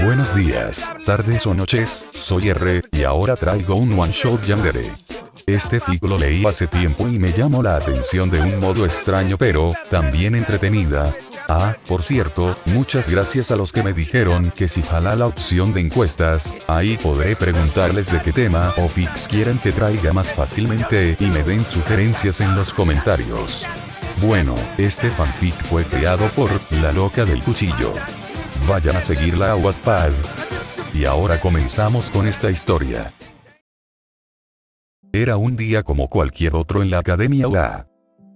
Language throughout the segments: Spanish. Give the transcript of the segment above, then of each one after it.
Buenos días, tardes o noches, soy R, y ahora traigo un one shot yandere. Este fic lo leí hace tiempo y me llamó la atención de un modo extraño pero, también entretenida. Ah, por cierto, muchas gracias a los que me dijeron que si jala la opción de encuestas, ahí podré preguntarles de qué tema o fics quieren que traiga más fácilmente y me den sugerencias en los comentarios. Bueno, este fanfic fue creado por La Loca del Cuchillo. Vayan a seguirla a Wattpad. Y ahora comenzamos con esta historia. Era un día como cualquier otro en la Academia UA.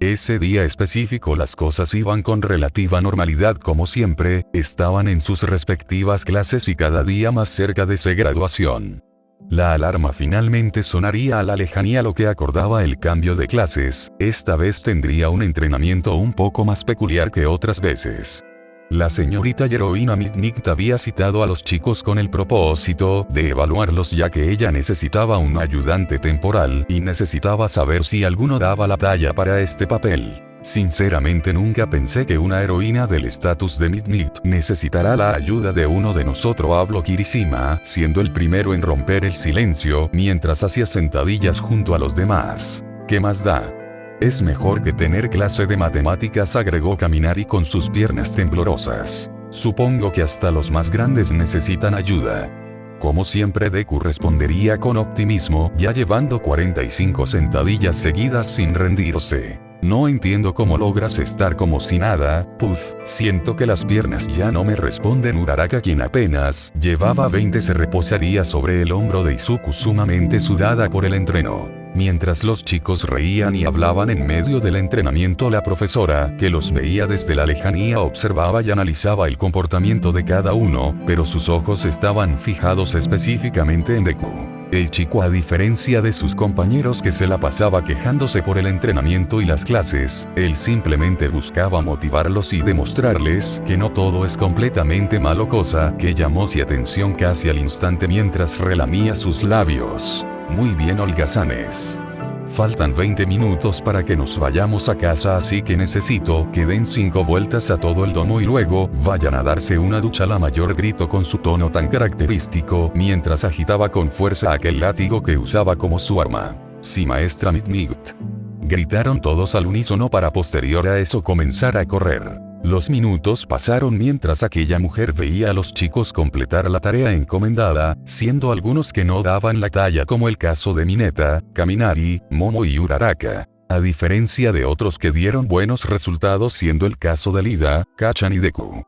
Ese día específico las cosas iban con relativa normalidad como siempre, estaban en sus respectivas clases y cada día más cerca de su graduación. La alarma finalmente sonaría a la lejanía, lo que acordaba el cambio de clases. Esta vez tendría un entrenamiento un poco más peculiar que otras veces. La señorita y heroína Midnight había citado a los chicos con el propósito de evaluarlos, ya que ella necesitaba un ayudante temporal y necesitaba saber si alguno daba la talla para este papel. Sinceramente nunca pensé que una heroína del estatus de Midnight necesitará la ayuda de uno de nosotros, habló Kirishima, siendo el primero en romper el silencio mientras hacía sentadillas junto a los demás. ¿Qué más da? Es mejor que tener clase de matemáticas, agregó Kaminari con sus piernas temblorosas. Supongo que hasta los más grandes necesitan ayuda. Como siempre, Deku respondería con optimismo, ya llevando 45 sentadillas seguidas sin rendirse. No entiendo cómo logras estar como si nada. Puf, siento que las piernas ya no me responden. Uraraka, quien apenas llevaba 20, se reposaría sobre el hombro de Izuku, sumamente sudada por el entreno. Mientras los chicos reían y hablaban en medio del entrenamiento, la profesora, que los veía desde la lejanía, observaba y analizaba el comportamiento de cada uno, pero sus ojos estaban fijados específicamente en Deku. El chico, a diferencia de sus compañeros que se la pasaba quejándose por el entrenamiento y las clases, él simplemente buscaba motivarlos y demostrarles que no todo es completamente malo, cosa que llamó su atención casi al instante mientras relamía sus labios. Muy bien, holgazanes. Faltan 20 minutos para que nos vayamos a casa, así que necesito que den 5 vueltas a todo el domo y luego vayan a darse una ducha. La mayor gritó con su tono tan característico mientras agitaba con fuerza aquel látigo que usaba como su arma. Sí, maestra Midnight. Gritaron todos al unísono para posterior a eso comenzar a correr. Los minutos pasaron mientras aquella mujer veía a los chicos completar la tarea encomendada, siendo algunos que no daban la talla, como el caso de Mineta, Kaminari, Momo y Uraraka, a diferencia de otros que dieron buenos resultados, siendo el caso de Lida, Kachan y Deku.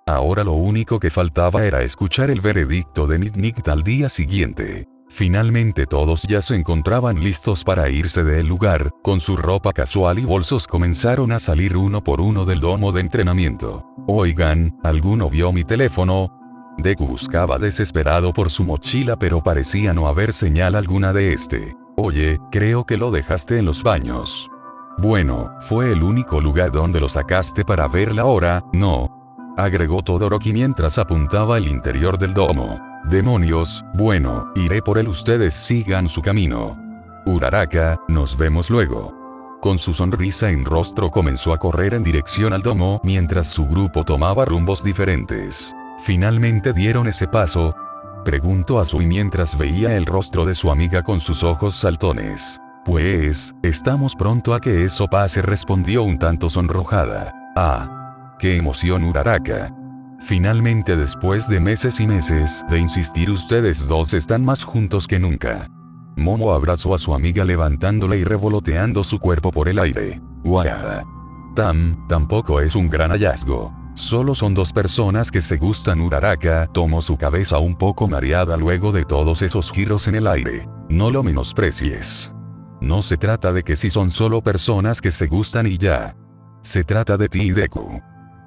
Ahora lo único que faltaba era escuchar el veredicto de Midnight al día siguiente. Finalmente todos ya se encontraban listos para irse del lugar. Con su ropa casual y bolsos comenzaron a salir uno por uno del domo de entrenamiento. Oigan, ¿alguno vio mi teléfono? Deku buscaba desesperado por su mochila, pero parecía no haber señal alguna de este. Oye, creo que lo dejaste en los baños. Bueno, fue el único lugar donde lo sacaste para ver la hora, ¿no? Agregó Todoroki mientras apuntaba el interior del domo. Demonios, bueno, iré por él, ustedes sigan su camino. Uraraka, nos vemos luego. Con su sonrisa en rostro comenzó a correr en dirección al domo mientras su grupo tomaba rumbos diferentes. ¿Finalmente dieron ese paso?, preguntó Azui mientras veía el rostro de su amiga con sus ojos saltones. Pues, estamos pronto a que eso pase, respondió un tanto sonrojada. Ah, qué emoción, Uraraka. Finalmente, después de meses y meses de insistir, ustedes dos están más juntos que nunca. Momo abrazó a su amiga levantándola y revoloteando su cuerpo por el aire. ¡Guau! Tampoco es un gran hallazgo. Solo son dos personas que se gustan. Uraraka tomó su cabeza un poco mareada luego de todos esos giros en el aire. No lo menosprecies. No se trata de que si son solo personas que se gustan y ya. Se trata de ti y Deku.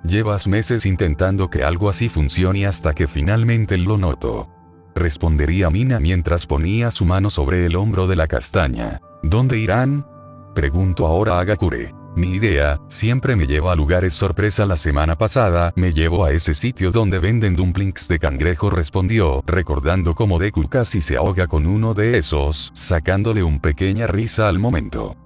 Llevas meses intentando que algo así funcione hasta que finalmente lo noto. Respondería Mina mientras ponía su mano sobre el hombro de la castaña. ¿Dónde irán?, preguntó ahora a Agakure. Ni idea, siempre me lleva a lugares sorpresa. La semana pasada me llevó a ese sitio donde venden dumplings de cangrejo, respondió, recordando cómo Deku casi se ahoga con uno de esos, sacándole una pequeña risa al momento.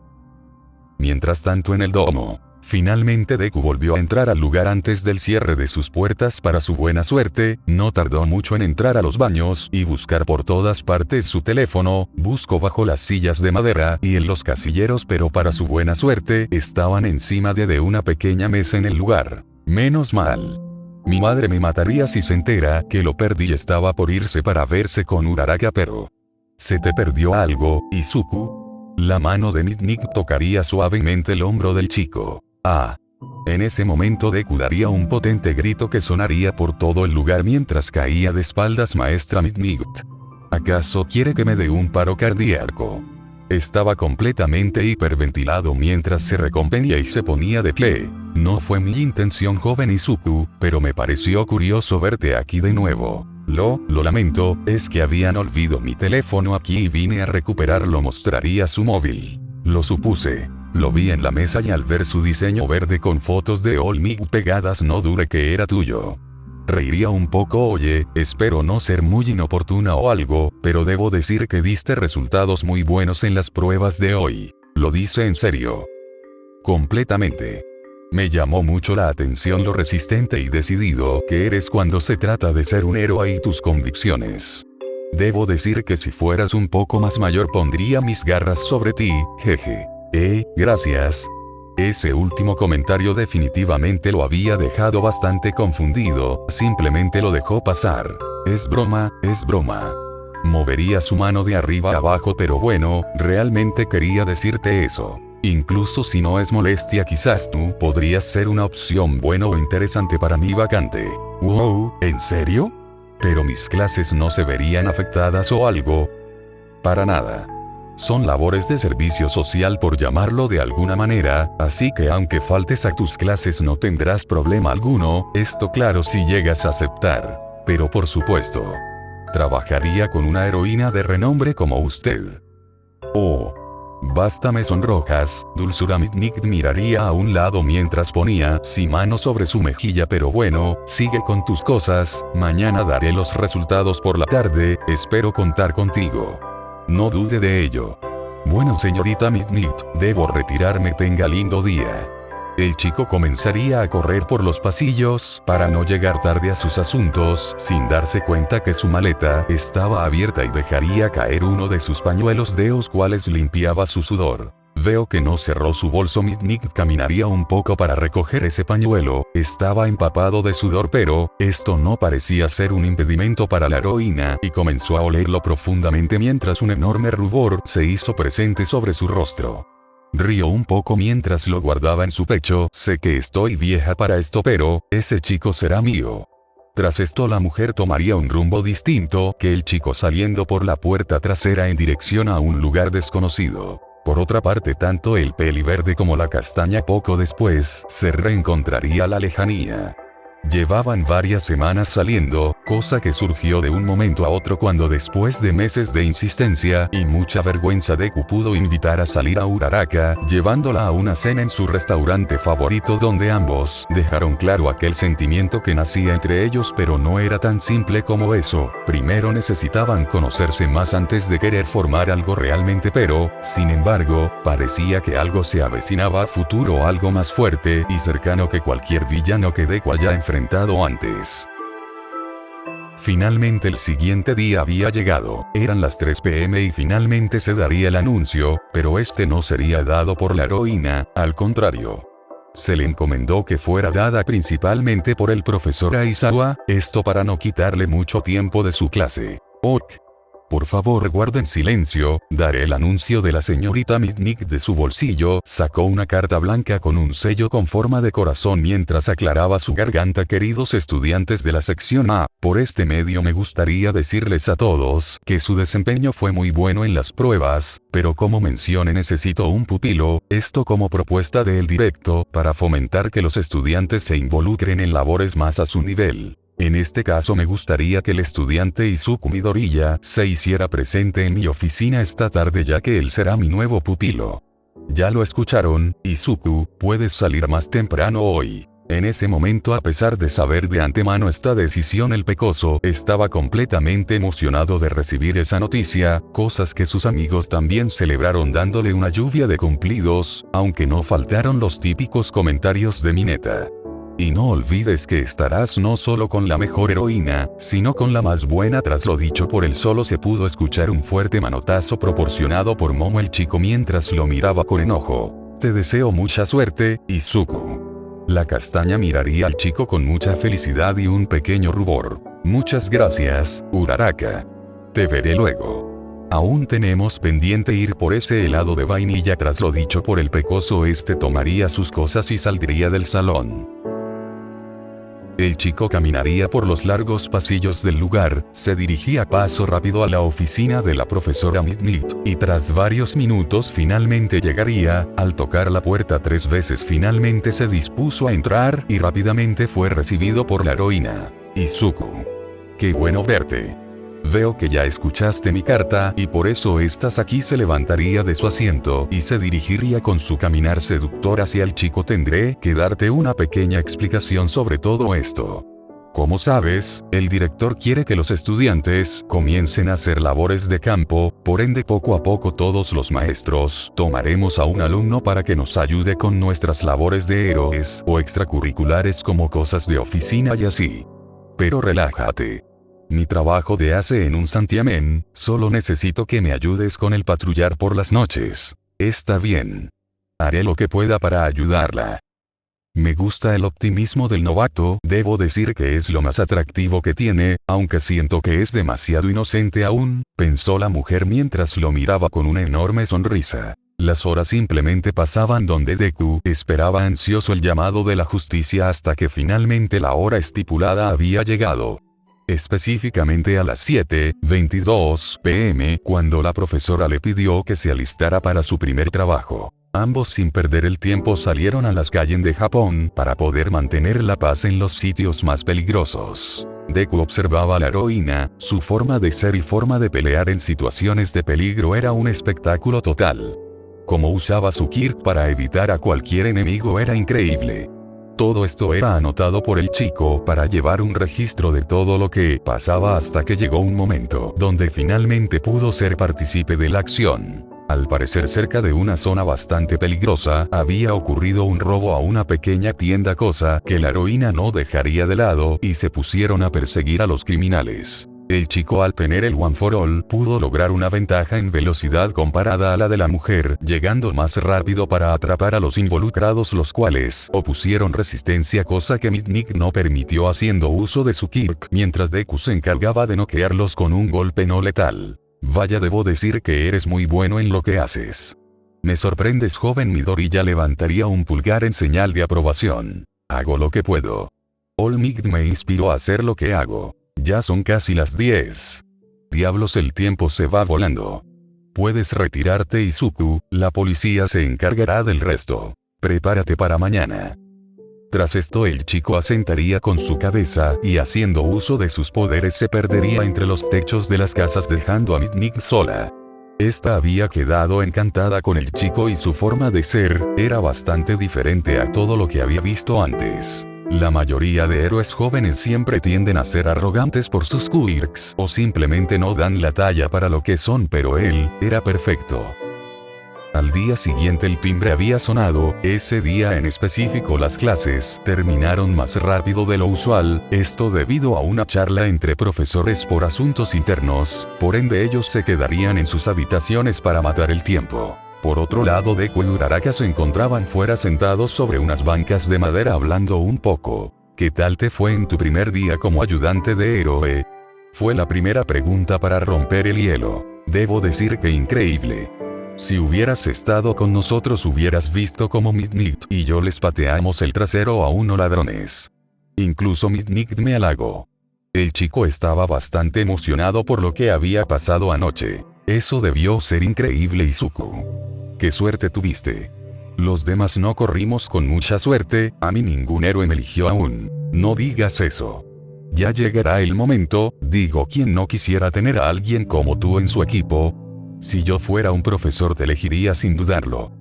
Mientras tanto en el domo, Finalmente Deku volvió a entrar al lugar antes del cierre de sus puertas. Para su buena suerte, no tardó mucho en entrar a los baños y buscar por todas partes su teléfono. Buscó bajo las sillas de madera y en los casilleros, pero para su buena suerte, estaban encima de una pequeña mesa en el lugar. Menos mal. Mi madre me mataría si se entera que lo perdí y estaba por irse para verse con Uraraka, pero... ¿Se te perdió algo, Izuku? La mano de Nick tocaría suavemente el hombro del chico. Ah. En ese momento Deku daría un potente grito que sonaría por todo el lugar mientras caía de espaldas maestra Nick. ¿Acaso quiere que me dé un paro cardíaco? Estaba completamente hiperventilado mientras se recomponía y se ponía de pie. No fue mi intención, joven Izuku, pero me pareció curioso verte aquí de nuevo. Lo lamento, es que habían olvidado mi teléfono aquí y vine a recuperarlo. Mostraría su móvil. Lo supuse. Lo vi en la mesa y al ver su diseño verde con fotos de All Might pegadas no dudé que era tuyo. Reiría un poco. Oye, espero no ser muy inoportuna o algo, pero debo decir que diste resultados muy buenos en las pruebas de hoy. ¿Lo dice en serio? Completamente. Me llamó mucho la atención lo resistente y decidido que eres cuando se trata de ser un héroe y tus convicciones. Debo decir que si fueras un poco más mayor pondría mis garras sobre ti, jeje. Gracias. Ese último comentario definitivamente lo había dejado bastante confundido, simplemente lo dejó pasar. Es broma, es broma. Movería su mano de arriba a abajo, pero bueno, realmente quería decirte eso. Incluso si no es molestia, quizás tú podrías ser una opción buena o interesante para mi vacante. Wow, ¿en serio? ¿Pero mis clases no se verían afectadas o algo? Para nada. Son labores de servicio social, por llamarlo de alguna manera, así que aunque faltes a tus clases no tendrás problema alguno, esto claro si llegas a aceptar. Pero por supuesto, trabajaría con una heroína de renombre como usted. Oh. Basta, me sonrojas. Dulzura. Nick miraría a un lado mientras ponía su mano sobre su mejilla. Pero bueno, sigue con tus cosas, mañana daré los resultados por la tarde, espero contar contigo. No dude de ello. Bueno, señorita Nick, debo retirarme, tenga lindo día. El chico comenzaría a correr por los pasillos para no llegar tarde a sus asuntos, sin darse cuenta que su maleta estaba abierta y dejaría caer uno de sus pañuelos de los cuales limpiaba su sudor. Veo que no cerró su bolso. Nick caminaría un poco para recoger ese pañuelo, estaba empapado de sudor, pero esto no parecía ser un impedimento para la heroína y comenzó a olerlo profundamente mientras un enorme rubor se hizo presente sobre su rostro. Rió un poco mientras lo guardaba en su pecho. Sé que estoy vieja para esto, pero ese chico será mío. Tras esto la mujer tomaría un rumbo distinto que el chico, saliendo por la puerta trasera en dirección a un lugar desconocido. Por otra parte, tanto el peliverde como la castaña poco después se reencontraría a la lejanía. Llevaban varias semanas saliendo, cosa que surgió de un momento a otro cuando después de meses de insistencia y mucha vergüenza Deku pudo invitar a salir a Uraraka, llevándola a una cena en su restaurante favorito donde ambos dejaron claro aquel sentimiento que nacía entre ellos, pero no era tan simple como eso. Primero necesitaban conocerse más antes de querer formar algo realmente, pero, sin embargo, parecía que algo se avecinaba a futuro, algo más fuerte y cercano que cualquier villano que Deku haya enfrentado antes. Finalmente el siguiente día había llegado, eran las 3 p.m. y finalmente se daría el anuncio, pero este no sería dado por la heroína, al contrario. Se le encomendó que fuera dada principalmente por el profesor Aizawa, esto para no quitarle mucho tiempo de su clase. Ok. Por favor guarden silencio, daré el anuncio de la señorita Nick. De su bolsillo sacó una carta blanca con un sello con forma de corazón mientras aclaraba su garganta. Queridos estudiantes de la sección A, por este medio me gustaría decirles a todos que su desempeño fue muy bueno en las pruebas, pero como mencioné necesito un pupilo, esto como propuesta del directo, para fomentar que los estudiantes se involucren en labores más a su nivel. En este caso me gustaría que el estudiante Izuku Midoriya se hiciera presente en mi oficina esta tarde, ya que él será mi nuevo pupilo. Ya lo escucharon, Izuku, puedes salir más temprano hoy. En ese momento, a pesar de saber de antemano esta decisión, el pecoso estaba completamente emocionado de recibir esa noticia, cosas que sus amigos también celebraron dándole una lluvia de cumplidos, aunque no faltaron los típicos comentarios de Mineta. Y no olvides que estarás no solo con la mejor heroína, sino con la más buena. Tras lo dicho por él, solo se pudo escuchar un fuerte manotazo proporcionado por Momo el chico mientras lo miraba con enojo. Te deseo mucha suerte, Izuku. La castaña miraría al chico con mucha felicidad y un pequeño rubor. Muchas gracias, Uraraka. Te veré luego. Aún tenemos pendiente ir por ese helado de vainilla. Tras lo dicho por el pecoso, tomaría sus cosas y saldría del salón. El chico caminaría por los largos pasillos del lugar, se dirigía a paso rápido a la oficina de la profesora Midnight, y tras varios minutos finalmente llegaría. Al tocar la puerta 3 veces finalmente se dispuso a entrar y rápidamente fue recibido por la heroína. Izuku. Qué bueno verte. Veo que ya escuchaste mi carta y por eso estás aquí. Se levantaría de su asiento y se dirigiría con su caminar seductor hacia el chico. Tendré que darte una pequeña explicación sobre todo esto. Como sabes, el director quiere que los estudiantes comiencen a hacer labores de campo, por ende poco a poco todos los maestros tomaremos a un alumno para que nos ayude con nuestras labores de héroes o extracurriculares como cosas de oficina y así. Pero relájate. Mi trabajo te hace en un santiamén, solo necesito que me ayudes con el patrullar por las noches. Está bien. Haré lo que pueda para ayudarla. Me gusta el optimismo del novato, debo decir que es lo más atractivo que tiene, aunque siento que es demasiado inocente aún, pensó la mujer mientras lo miraba con una enorme sonrisa. Las horas simplemente pasaban donde Deku esperaba ansioso el llamado de la justicia hasta que finalmente la hora estipulada había llegado. Específicamente a las 7:22 p.m. cuando la profesora le pidió que se alistara para su primer trabajo. Ambos sin perder el tiempo salieron a las calles de Japón para poder mantener la paz en los sitios más peligrosos. Deku observaba a la heroína, su forma de ser y forma de pelear en situaciones de peligro era un espectáculo total. Cómo usaba su Kirk para evitar a cualquier enemigo era increíble. Todo esto era anotado por el chico para llevar un registro de todo lo que pasaba hasta que llegó un momento donde finalmente pudo ser partícipe de la acción. Al parecer cerca de una zona bastante peligrosa, había ocurrido un robo a una pequeña tienda, cosa que la heroína no dejaría de lado y se pusieron a perseguir a los criminales. El chico, al tener el One for All, pudo lograr una ventaja en velocidad comparada a la de la mujer, llegando más rápido para atrapar a los involucrados, los cuales opusieron resistencia, cosa que Midnight no permitió haciendo uso de su Kirk, mientras Deku se encargaba de noquearlos con un golpe no letal. Vaya, debo decir que eres muy bueno en lo que haces. Me sorprendes, joven. Midoriya levantaría un pulgar en señal de aprobación. Hago lo que puedo. All Might me inspiró a hacer lo que hago. Ya son casi las 10. Diablos, el tiempo se va volando. Puedes retirarte, Izuku, la policía se encargará del resto. Prepárate para mañana. Tras esto el chico asentaría con su cabeza y haciendo uso de sus poderes se perdería entre los techos de las casas dejando a Midnight sola. Esta había quedado encantada con el chico y su forma de ser era bastante diferente a todo lo que había visto antes. La mayoría de héroes jóvenes siempre tienden a ser arrogantes por sus quirks o simplemente no dan la talla para lo que son, pero él era perfecto. Al día siguiente el timbre había sonado. Ese día en específico las clases terminaron más rápido de lo usual, esto debido a una charla entre profesores por asuntos internos, por ende ellos se quedarían en sus habitaciones para matar el tiempo. Por otro lado, Deku y Uraraka se encontraban fuera sentados sobre unas bancas de madera hablando un poco. ¿Qué tal te fue en tu primer día como ayudante de héroe? Fue la primera pregunta para romper el hielo. Debo decir que increíble. Si hubieras estado con nosotros hubieras visto cómo Midnight y yo les pateamos el trasero a unos ladrones. Incluso Midnight me halagó. El chico estaba bastante emocionado por lo que había pasado anoche. Eso debió ser increíble, Izuku. ¿Qué suerte tuviste? Los demás no corrimos con mucha suerte, a mí ningún héroe me eligió aún. No digas eso. Ya llegará el momento, digo, ¿quién no quisiera tener a alguien como tú en su equipo? Si yo fuera un profesor te elegiría sin dudarlo.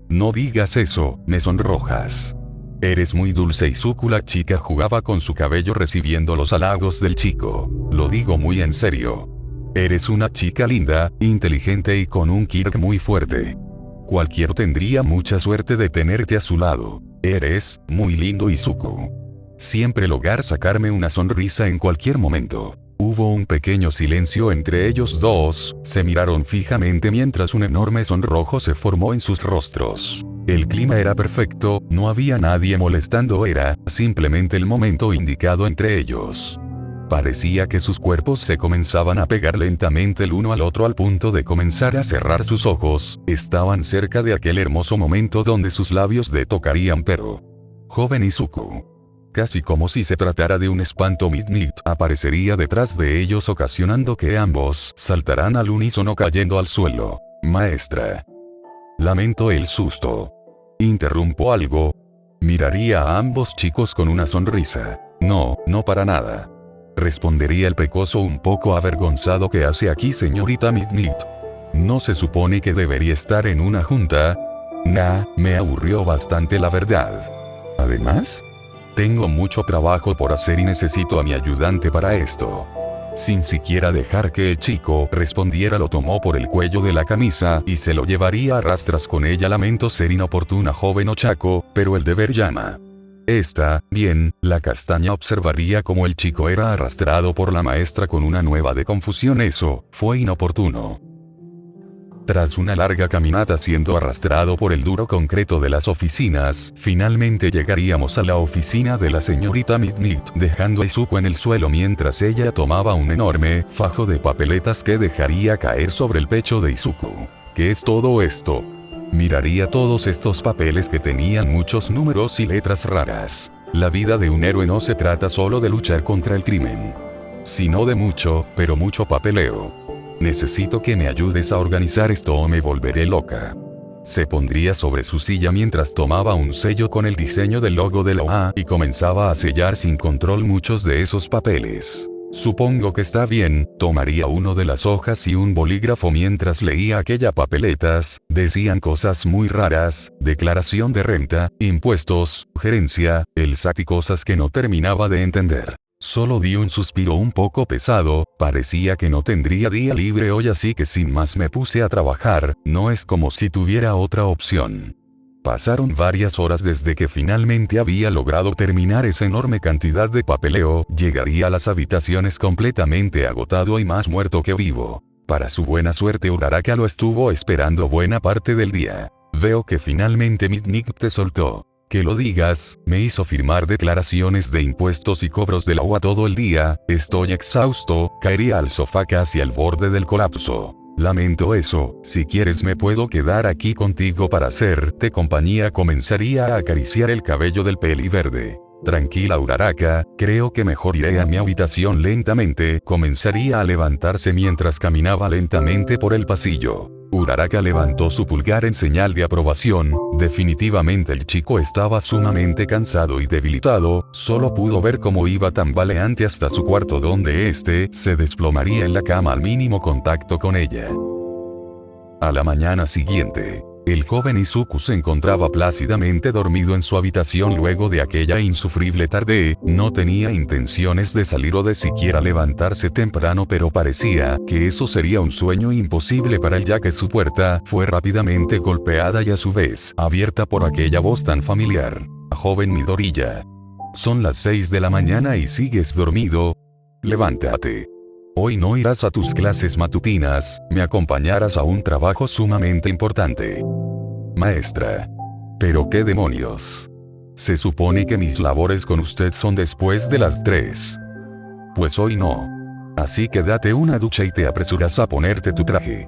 No digas eso, me sonrojas. Eres muy dulce. Izuku. La chica jugaba con su cabello recibiendo los halagos del chico. Lo digo muy en serio. Eres una chica linda, inteligente y con un quirk muy fuerte. Cualquiera tendría mucha suerte de tenerte a su lado. Eres muy lindo, Izuku. Siempre lograr sacarme una sonrisa en cualquier momento. Hubo un pequeño silencio entre ellos dos, se miraron fijamente mientras un enorme sonrojo se formó en sus rostros. El clima era perfecto, no había nadie molestando, era simplemente el momento indicado entre ellos. Parecía que sus cuerpos se comenzaban a pegar lentamente el uno al otro al punto de comenzar a cerrar sus ojos, estaban cerca de aquel hermoso momento donde sus labios de tocarían pero... Joven Izuku. Casi como si se tratara de un espanto, Midnight aparecería detrás de ellos ocasionando que ambos saltaran al unísono cayendo al suelo. Maestra. Lamento el susto. ¿Interrumpo algo? Miraría a ambos chicos con una sonrisa. No, no para nada. Respondería el pecoso un poco avergonzado. ¿Qué hace aquí, señorita Midnight? ¿No se supone que debería estar en una junta? Nah, me aburrió bastante la verdad. Además, tengo mucho trabajo por hacer y necesito a mi ayudante para esto. Sin siquiera dejar que el chico respondiera, lo tomó por el cuello de la camisa y se lo llevaría a rastras con ella. Lamento ser inoportuna, joven Ochako, pero el deber llama. Está bien, la castaña observaría cómo el chico era arrastrado por la maestra con una nueva de confusión. Eso fue inoportuno. Tras una larga caminata siendo arrastrado por el duro concreto de las oficinas, finalmente llegaríamos a la oficina de la señorita Midnight, dejando a Izuku en el suelo mientras ella tomaba un enorme fajo de papeletas que dejaría caer sobre el pecho de Izuku. ¿Qué es todo esto? Miraría todos estos papeles que tenían muchos números y letras raras. La vida de un héroe no se trata solo de luchar contra el crimen, sino de mucho, pero mucho papeleo. Necesito que me ayudes a organizar esto o me volveré loca. Se pondría sobre su silla mientras tomaba un sello con el diseño del logo de la OA y comenzaba a sellar sin control muchos de esos papeles. Supongo que está bien, tomaría uno de las hojas y un bolígrafo mientras leía aquellas papeletas, decían cosas muy raras, declaración de renta, impuestos, gerencia, el SAT y cosas que no terminaba de entender. Solo di un suspiro un poco pesado, parecía que no tendría día libre hoy, así que sin más me puse a trabajar, no es como si tuviera otra opción. Pasaron varias horas desde que finalmente había logrado terminar esa enorme cantidad de papeleo, llegaría a las habitaciones completamente agotado y más muerto que vivo. Para su buena suerte Uraraka lo estuvo esperando buena parte del día. Veo que finalmente Midnight te soltó. Que lo digas, me hizo firmar declaraciones de impuestos y cobros de la UA todo el día, estoy exhausto, caería al sofá casi al borde del colapso. Lamento eso, si quieres me puedo quedar aquí contigo para hacerte compañía. Comenzaría a acariciar el cabello del peli verde. Tranquila Uraraka, creo que mejor iré a mi habitación lentamente. Comenzaría a levantarse mientras caminaba lentamente por el pasillo. Uraraka levantó su pulgar en señal de aprobación, definitivamente el chico estaba sumamente cansado y debilitado, solo pudo ver cómo iba tambaleante hasta su cuarto donde éste se desplomaría en la cama al mínimo contacto con ella. A la mañana siguiente, el joven Izuku se encontraba plácidamente dormido en su habitación luego de aquella insufrible tarde, no tenía intenciones de salir o de siquiera levantarse temprano, pero parecía que eso sería un sueño imposible para él ya que su puerta fue rápidamente golpeada y a su vez abierta por aquella voz tan familiar. Joven Midoriya. Son las 6 de la mañana y sigues dormido. Levántate. Hoy no irás a tus clases matutinas, me acompañarás a un trabajo sumamente importante. Maestra. ¿Pero qué demonios? Se supone que mis labores con usted son después de las 3. Pues hoy no. Así que date una ducha y te apresuras a ponerte tu traje.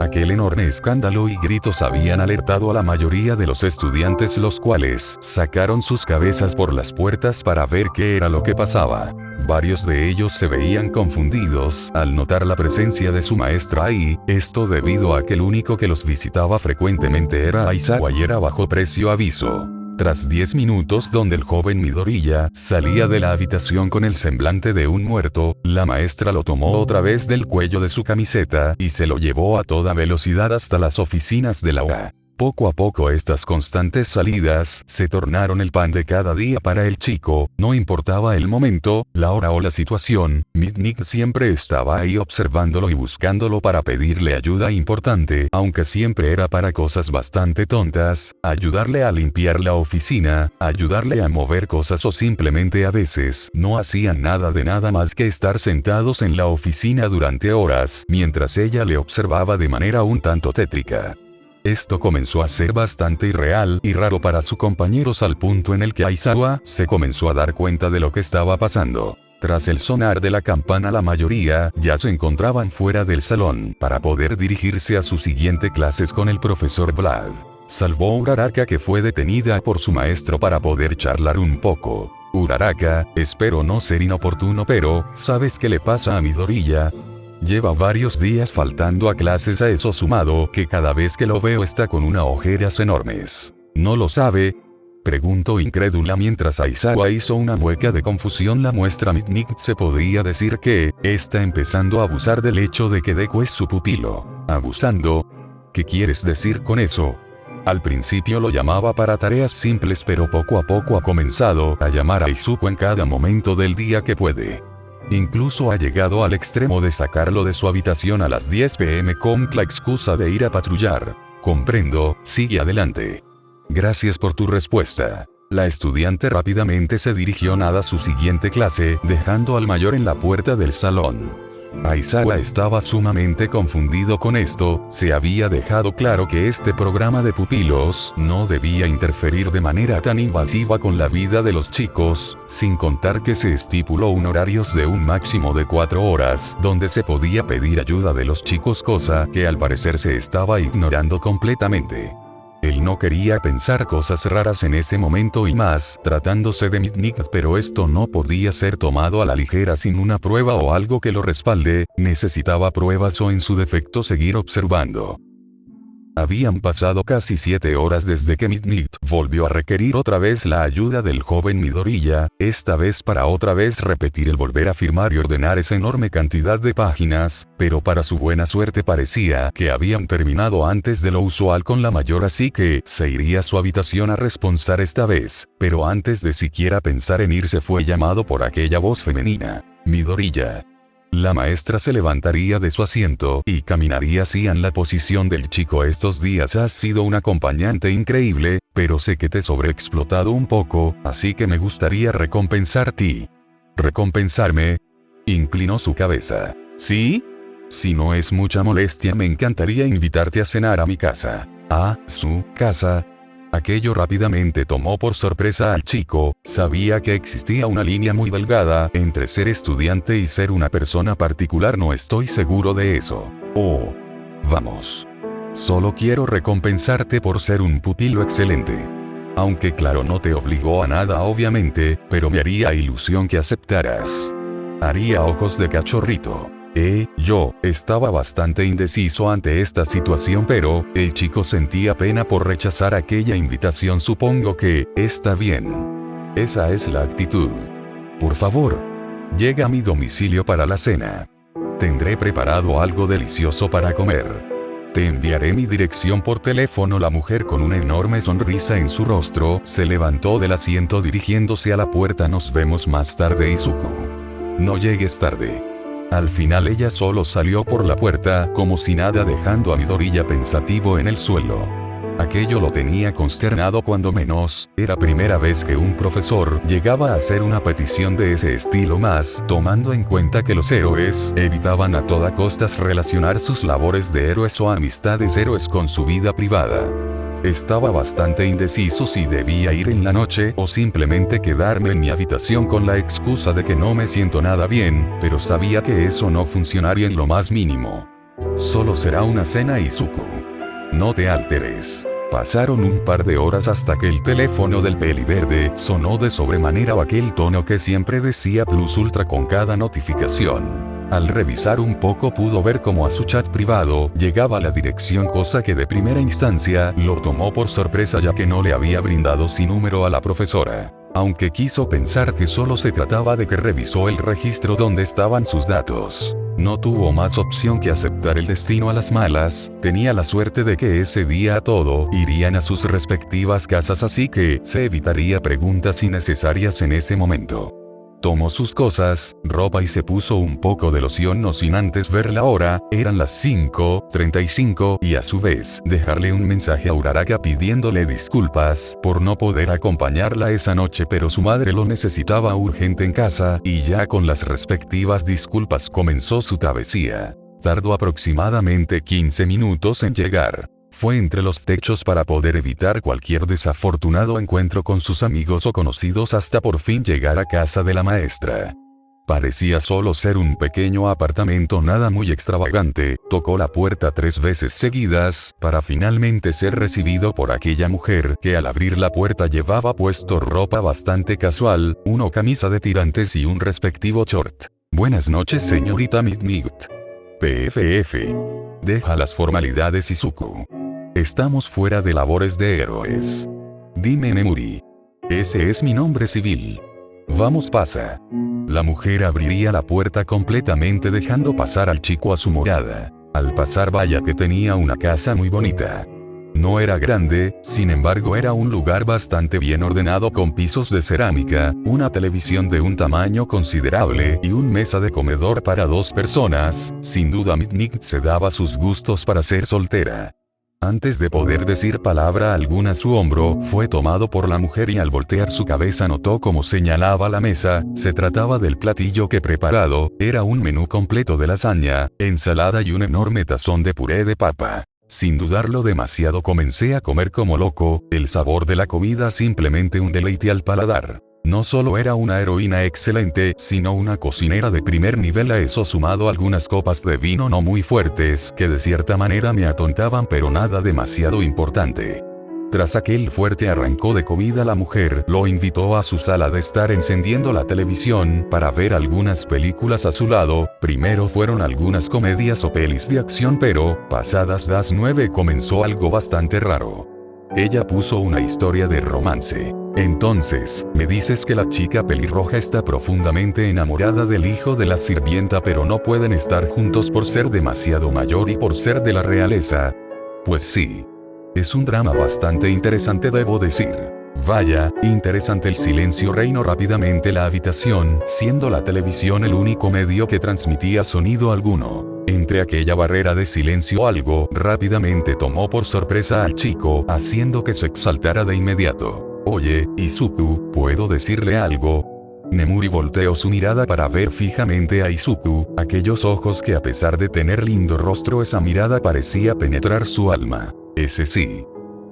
Aquel enorme escándalo y gritos habían alertado a la mayoría de los estudiantes, los cuales sacaron sus cabezas por las puertas para ver qué era lo que pasaba. Varios de ellos se veían confundidos al notar la presencia de su maestra ahí, esto debido a que el único que los visitaba frecuentemente era Aizawa y era bajo precio aviso. Tras 10 minutos donde el joven Midoriya salía de la habitación con el semblante de un muerto, la maestra lo tomó otra vez del cuello de su camiseta y se lo llevó a toda velocidad hasta las oficinas de la UA. Poco a poco estas constantes salidas se tornaron el pan de cada día para el chico, no importaba el momento, la hora o la situación, Mitnick siempre estaba ahí observándolo y buscándolo para pedirle ayuda importante, aunque siempre era para cosas bastante tontas, ayudarle a limpiar la oficina, ayudarle a mover cosas o simplemente a veces no hacían nada de nada más que estar sentados en la oficina durante horas, mientras ella le observaba de manera un tanto tétrica. Esto comenzó a ser bastante irreal y raro para sus compañeros al punto en el que Aizawa se comenzó a dar cuenta de lo que estaba pasando. Tras el sonar de la campana la mayoría ya se encontraban fuera del salón para poder dirigirse a su siguiente clases con el profesor Vlad. Salvó Uraraka que fue detenida por su maestro para poder charlar un poco. Uraraka, espero no ser inoportuno pero, ¿sabes qué le pasa a Midoriya? Lleva varios días faltando a clases, a eso sumado que cada vez que lo veo está con unas ojeras enormes. ¿No lo sabe? Preguntó incrédula mientras Aizawa hizo una mueca de confusión. La muestra Mitnick se podría decir que está empezando a abusar del hecho de que Deku es su pupilo. ¿Abusando? ¿Qué quieres decir con eso? Al principio lo llamaba para tareas simples pero poco a poco ha comenzado a llamar a Izuku en cada momento del día que puede. Incluso ha llegado al extremo de sacarlo de su habitación a las 10 p.m. con la excusa de ir a patrullar. Comprendo, sigue adelante. Gracias por tu respuesta. La estudiante rápidamente se dirigió a su siguiente clase, dejando al mayor en la puerta del salón. Aizawa estaba sumamente confundido con esto, se había dejado claro que este programa de pupilos no debía interferir de manera tan invasiva con la vida de los chicos, sin contar que se estipuló un horario de un máximo de 4 horas, donde se podía pedir ayuda de los chicos, cosa que al parecer se estaba ignorando completamente. Él no quería pensar cosas raras en ese momento y más, tratándose de Mitnick, pero esto no podía ser tomado a la ligera sin una prueba o algo que lo respalde, necesitaba pruebas o en su defecto seguir observando. Habían pasado casi 7 horas desde que Mitnick volvió a requerir otra vez la ayuda del joven Midoriya, esta vez para otra vez repetir el volver a firmar y ordenar esa enorme cantidad de páginas, pero para su buena suerte parecía que habían terminado antes de lo usual con la mayor, así que se iría a su habitación a responsar esta vez, pero antes de siquiera pensar en irse fue llamado por aquella voz femenina. Midoriya. La maestra se levantaría de su asiento y caminaría hacia la posición del chico. Estos días has sido un acompañante increíble, pero sé que te he sobreexplotado un poco, así que me gustaría recompensarte. ¿Recompensarme? Inclinó su cabeza. ¿Sí? Si no es mucha molestia, me encantaría invitarte a cenar a mi casa. ¿A su casa? Aquello rápidamente tomó por sorpresa al chico, sabía que existía una línea muy delgada entre ser estudiante y ser una persona particular. No estoy seguro de eso. Oh. Vamos. Solo quiero recompensarte por ser un pupilo excelente. Aunque claro, no te obligó a nada obviamente, pero me haría ilusión que aceptaras. Haría ojos de cachorrito. Yo estaba bastante indeciso ante esta situación, pero el chico sentía pena por rechazar aquella invitación. Supongo que está bien. Esa es la actitud. Por favor, llega a mi domicilio para la cena. Tendré preparado algo delicioso para comer. Te enviaré mi dirección por teléfono. La mujer, con una enorme sonrisa en su rostro, se levantó del asiento dirigiéndose a la puerta. Nos vemos más tarde, Izuku. No llegues tarde. Al final ella solo salió por la puerta como si nada, dejando a Midoriya pensativo en el suelo. Aquello lo tenía consternado cuando menos, era primera vez que un profesor llegaba a hacer una petición de ese estilo, más tomando en cuenta que los héroes evitaban a toda costa relacionar sus labores de héroes o amistades héroes con su vida privada. Estaba bastante indeciso si debía ir en la noche o simplemente quedarme en mi habitación con la excusa de que no me siento nada bien, pero sabía que eso no funcionaría en lo más mínimo. Solo será una cena, Izuku. No te alteres. Pasaron un par de horas hasta que el teléfono del peliverde sonó de sobremanera, o aquel tono que siempre decía Plus Ultra con cada notificación. Al revisar un poco pudo ver cómo a su chat privado llegaba la dirección, cosa que de primera instancia lo tomó por sorpresa ya que no le había brindado su número a la profesora. Aunque quiso pensar que solo se trataba de que revisó el registro donde estaban sus datos. No tuvo más opción que aceptar el destino a las malas. Tenía la suerte de que ese día todo irían a sus respectivas casas, así que se evitaría preguntas innecesarias en ese momento. Tomó sus cosas, ropa y se puso un poco de loción no sin antes ver la hora. Eran las 5:35 y a su vez dejarle un mensaje a Uraraka pidiéndole disculpas por no poder acompañarla esa noche, pero su madre lo necesitaba urgente en casa y ya con las respectivas disculpas comenzó su travesía. Tardó aproximadamente 15 minutos en llegar. Fue entre los techos para poder evitar cualquier desafortunado encuentro con sus amigos o conocidos hasta por fin llegar a casa de la maestra. Parecía solo ser un pequeño apartamento nada muy extravagante. Tocó la puerta 3 veces seguidas, para finalmente ser recibido por aquella mujer que al abrir la puerta llevaba puesto ropa bastante casual, una camisa de tirantes y un respectivo short. Buenas noches, señorita Midnight. PFF. Deja las formalidades, Izuku. Estamos fuera de labores de héroes. Dime, Nemuri. Ese es mi nombre civil. Vamos, pasa. La mujer abriría la puerta completamente dejando pasar al chico a su morada. Al pasar, vaya que tenía una casa muy bonita. No era grande, sin embargo era un lugar bastante bien ordenado con pisos de cerámica, una televisión de un tamaño considerable y una mesa de comedor para 2 personas. Sin duda Midnight se daba sus gustos para ser soltera. Antes de poder decir palabra alguna, su hombro fue tomado por la mujer y al voltear su cabeza notó cómo señalaba la mesa. Se trataba del platillo que preparado, era un menú completo de lasaña, ensalada y un enorme tazón de puré de papa. Sin dudarlo demasiado comencé a comer como loco, el sabor de la comida simplemente un deleite al paladar. No solo era una heroína excelente, sino una cocinera de primer nivel, a eso sumado algunas copas de vino no muy fuertes, que de cierta manera me atontaban, pero nada demasiado importante. Tras aquel fuerte arranco de comida, la mujer lo invitó a su sala de estar encendiendo la televisión para ver algunas películas a su lado. Primero fueron algunas comedias o pelis de acción, pero, pasadas las 9 comenzó algo bastante raro. Ella puso una historia de romance. Entonces, me dices que la chica pelirroja está profundamente enamorada del hijo de la sirvienta, pero no pueden estar juntos por ser demasiado mayor y por ser de la realeza. Pues sí. Es un drama bastante interesante, debo decir. Vaya, interesante. El silencio reinó rápidamente la habitación, siendo la televisión el único medio que transmitía sonido alguno. Entre aquella barrera de silencio algo rápidamente tomó por sorpresa al chico, haciendo que se exaltara de inmediato. Oye, Izuku, ¿puedo decirle algo? Nemuri volteó su mirada para ver fijamente a Izuku, aquellos ojos que a pesar de tener lindo rostro, esa mirada parecía penetrar su alma. Ese sí.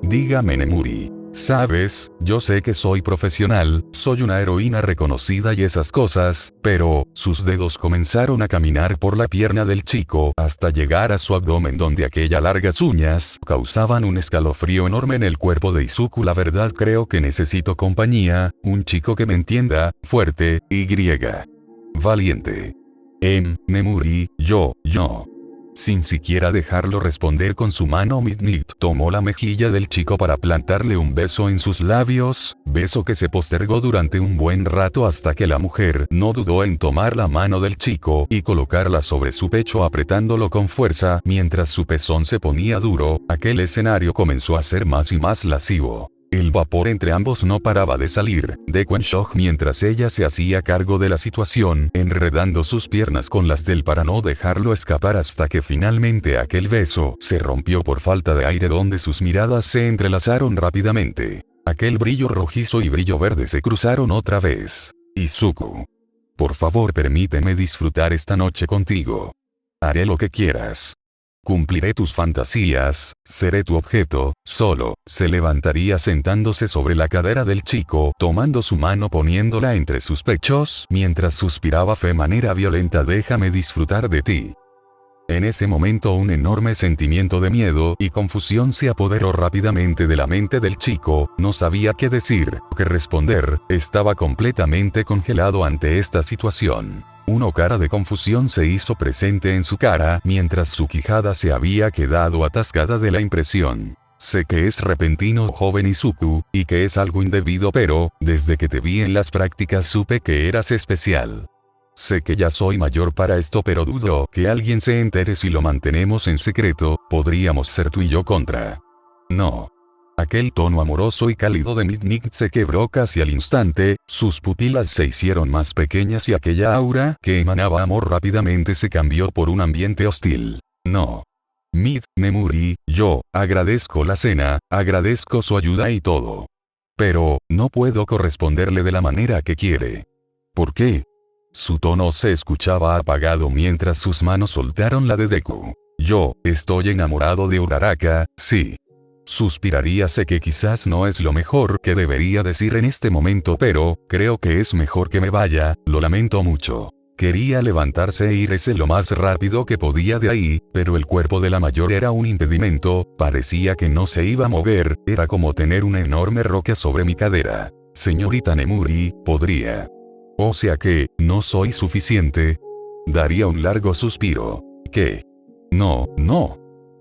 Dígame, Nemuri. Sabes, yo sé que soy profesional, soy una heroína reconocida y esas cosas, pero, sus dedos comenzaron a caminar por la pierna del chico hasta llegar a su abdomen, donde aquellas largas uñas causaban un escalofrío enorme en el cuerpo de Izuku. La verdad creo que necesito compañía, un chico que me entienda, fuerte, y valiente. Nemuri, yo. Sin siquiera dejarlo responder con su mano, Midnight tomó la mejilla del chico para plantarle un beso en sus labios, beso que se postergó durante un buen rato hasta que la mujer no dudó en tomar la mano del chico y colocarla sobre su pecho apretándolo con fuerza mientras su pezón se ponía duro. Aquel escenario comenzó a ser más y más lascivo. El vapor entre ambos no paraba de salir, de Quenshock, mientras ella se hacía cargo de la situación, enredando sus piernas con las del para no dejarlo escapar, hasta que finalmente aquel beso se rompió por falta de aire, donde sus miradas se entrelazaron rápidamente. Aquel brillo rojizo y brillo verde se cruzaron otra vez. Izuku. Por favor, permíteme disfrutar esta noche contigo. Haré lo que quieras. Cumpliré tus fantasías, seré tu objeto, solo. Se levantaría sentándose sobre la cadera del chico, tomando su mano poniéndola entre sus pechos, mientras suspiraba de manera violenta: déjame disfrutar de ti. En ese momento un enorme sentimiento de miedo y confusión se apoderó rápidamente de la mente del chico. No sabía qué decir, qué responder, estaba completamente congelado ante esta situación. Una cara de confusión se hizo presente en su cara, mientras su quijada se había quedado atascada de la impresión. Sé que es repentino, joven Izuku, y que es algo indebido, pero, desde que te vi en las prácticas supe que eras especial. Sé que ya soy mayor para esto, pero dudo que alguien se entere si lo mantenemos en secreto. Podríamos ser tú y yo contra. No. Aquel tono amoroso y cálido de Midnight se quebró casi al instante, sus pupilas se hicieron más pequeñas y aquella aura que emanaba amor rápidamente se cambió por un ambiente hostil. No. Nemuri, yo agradezco la cena, agradezco su ayuda y todo. Pero, no puedo corresponderle de la manera que quiere. ¿Por qué? Su tono se escuchaba apagado mientras sus manos soltaron la de Deku. Yo estoy enamorado de Uraraka, sí. Suspiraría, sé que quizás no es lo mejor que debería decir en este momento, pero creo que es mejor que me vaya, lo lamento mucho. Quería levantarse e irse lo más rápido que podía de ahí, pero el cuerpo de la mayor era un impedimento, parecía que no se iba a mover, era como tener una enorme roca sobre mi cadera. Señorita Nemuri, podría. O sea que, no soy suficiente. Daría un largo suspiro. ¿Qué? No.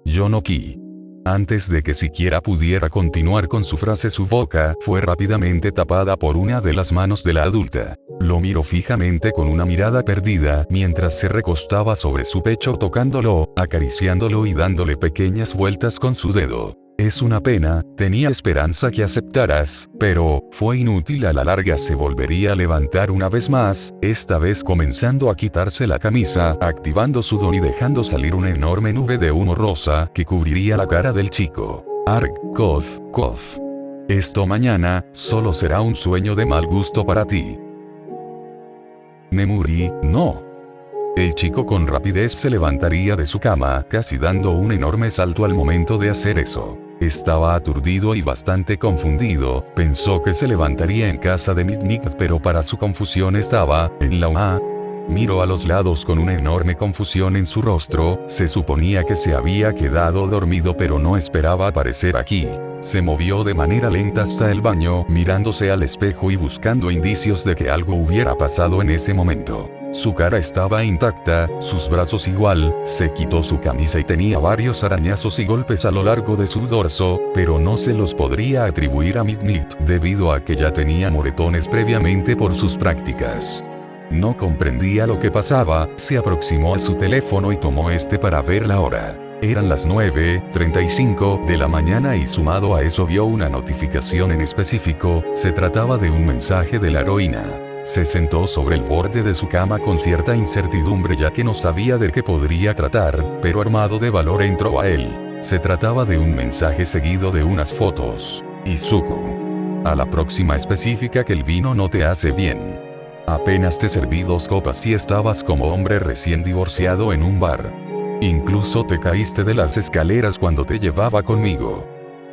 Yo no qui. Antes de que siquiera pudiera continuar con su frase, su boca fue rápidamente tapada por una de las manos de la adulta. Lo miró fijamente con una mirada perdida mientras se recostaba sobre su pecho tocándolo, acariciándolo y dándole pequeñas vueltas con su dedo. Es una pena, tenía esperanza que aceptaras, pero fue inútil, a la larga se volvería a levantar una vez más, esta vez comenzando a quitarse la camisa, activando su don y dejando salir una enorme nube de humo rosa que cubriría la cara del chico. Arg, cof. Esto mañana, solo será un sueño de mal gusto para ti. Nemuri, no. El chico con rapidez se levantaría de su cama, casi dando un enorme salto al momento de hacer eso. Estaba aturdido y bastante confundido, pensó que se levantaría en casa de Midnight, pero para su confusión estaba en la UA. Miró a los lados con una enorme confusión en su rostro, se suponía que se había quedado dormido pero no esperaba aparecer aquí. Se movió de manera lenta hasta el baño, mirándose al espejo y buscando indicios de que algo hubiera pasado en ese momento. Su cara estaba intacta, sus brazos igual, se quitó su camisa y tenía varios arañazos y golpes a lo largo de su dorso, pero no se los podría atribuir a Midnight, debido a que ya tenía moretones previamente por sus prácticas. No comprendía lo que pasaba, se aproximó a su teléfono y tomó este para ver la hora. Eran las 9:35 de la mañana y sumado a eso vio una notificación en específico, se trataba de un mensaje de la heroína. Se sentó sobre el borde de su cama con cierta incertidumbre ya que no sabía de qué podría tratar, pero armado de valor entró a él. Se trataba de un mensaje seguido de unas fotos. Izuku. A la próxima especifica que el vino no te hace bien. Apenas te serví 2 copas y estabas como hombre recién divorciado en un bar. Incluso te caíste de las escaleras cuando te llevaba conmigo.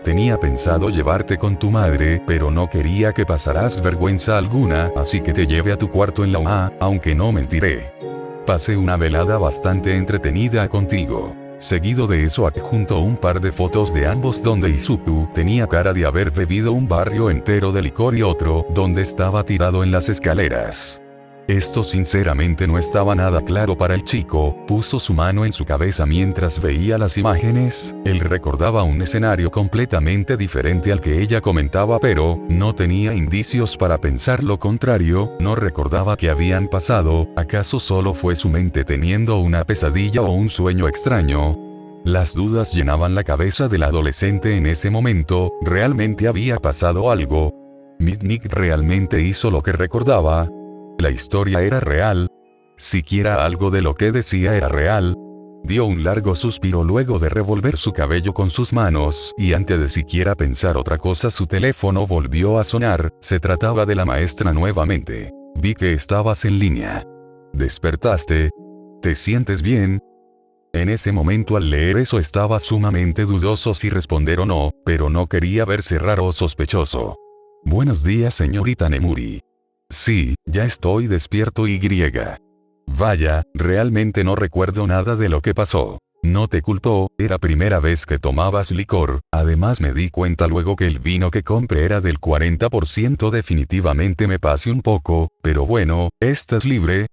Tenía pensado llevarte con tu madre, pero no quería que pasaras vergüenza alguna, así que te llevé a tu cuarto en la UA, aunque no mentiré. Pasé una velada bastante entretenida contigo. Seguido de eso adjunto un par de fotos de ambos donde Izuku tenía cara de haber bebido un barrio entero de licor y otro donde estaba tirado en las escaleras. Esto sinceramente no estaba nada claro para el chico, puso su mano en su cabeza mientras veía las imágenes, él recordaba un escenario completamente diferente al que ella comentaba pero no tenía indicios para pensar lo contrario, no recordaba que habían pasado, ¿acaso solo fue su mente teniendo una pesadilla o un sueño extraño? Las dudas llenaban la cabeza del adolescente en ese momento, ¿realmente había pasado algo? ¿Midnight realmente hizo lo que recordaba? ¿La historia era real? ¿Siquiera algo de lo que decía era real? Dio un largo suspiro luego de revolver su cabello con sus manos, y antes de siquiera pensar otra cosa su teléfono volvió a sonar, se trataba de la maestra nuevamente. Vi que estabas en línea. ¿Despertaste? ¿Te sientes bien? En ese momento al leer eso estaba sumamente dudoso si responder o no, pero no quería verse raro o sospechoso. Buenos días, señorita Nemuri. Sí, ya estoy despierto y griega. Vaya, realmente no recuerdo nada de lo que pasó. No te culpo, era primera vez que tomabas licor, además me di cuenta luego que el vino que compré era del 40%, definitivamente me pasé un poco, pero bueno, estás libre.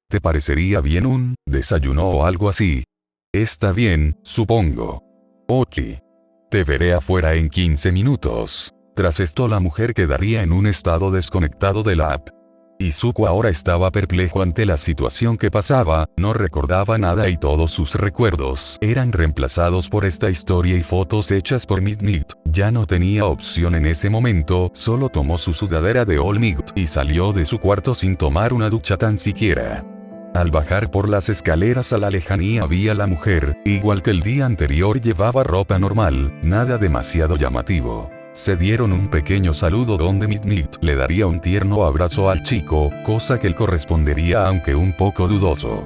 ¿Te parecería bien un desayuno o algo así? Está bien, supongo. Ok. Te veré afuera en 15 minutos. Tras esto la mujer quedaría en un estado desconectado de la app. Izuku ahora estaba perplejo ante la situación que pasaba, no recordaba nada y todos sus recuerdos eran reemplazados por esta historia y fotos hechas por Midnight. Ya no tenía opción en ese momento, solo tomó su sudadera de All Might y salió de su cuarto sin tomar una ducha tan siquiera. Al bajar por las escaleras a la lejanía vi a la mujer, igual que el día anterior llevaba ropa normal, nada demasiado llamativo. Se dieron un pequeño saludo donde Midnight le daría un tierno abrazo al chico, cosa que él correspondería aunque un poco dudoso.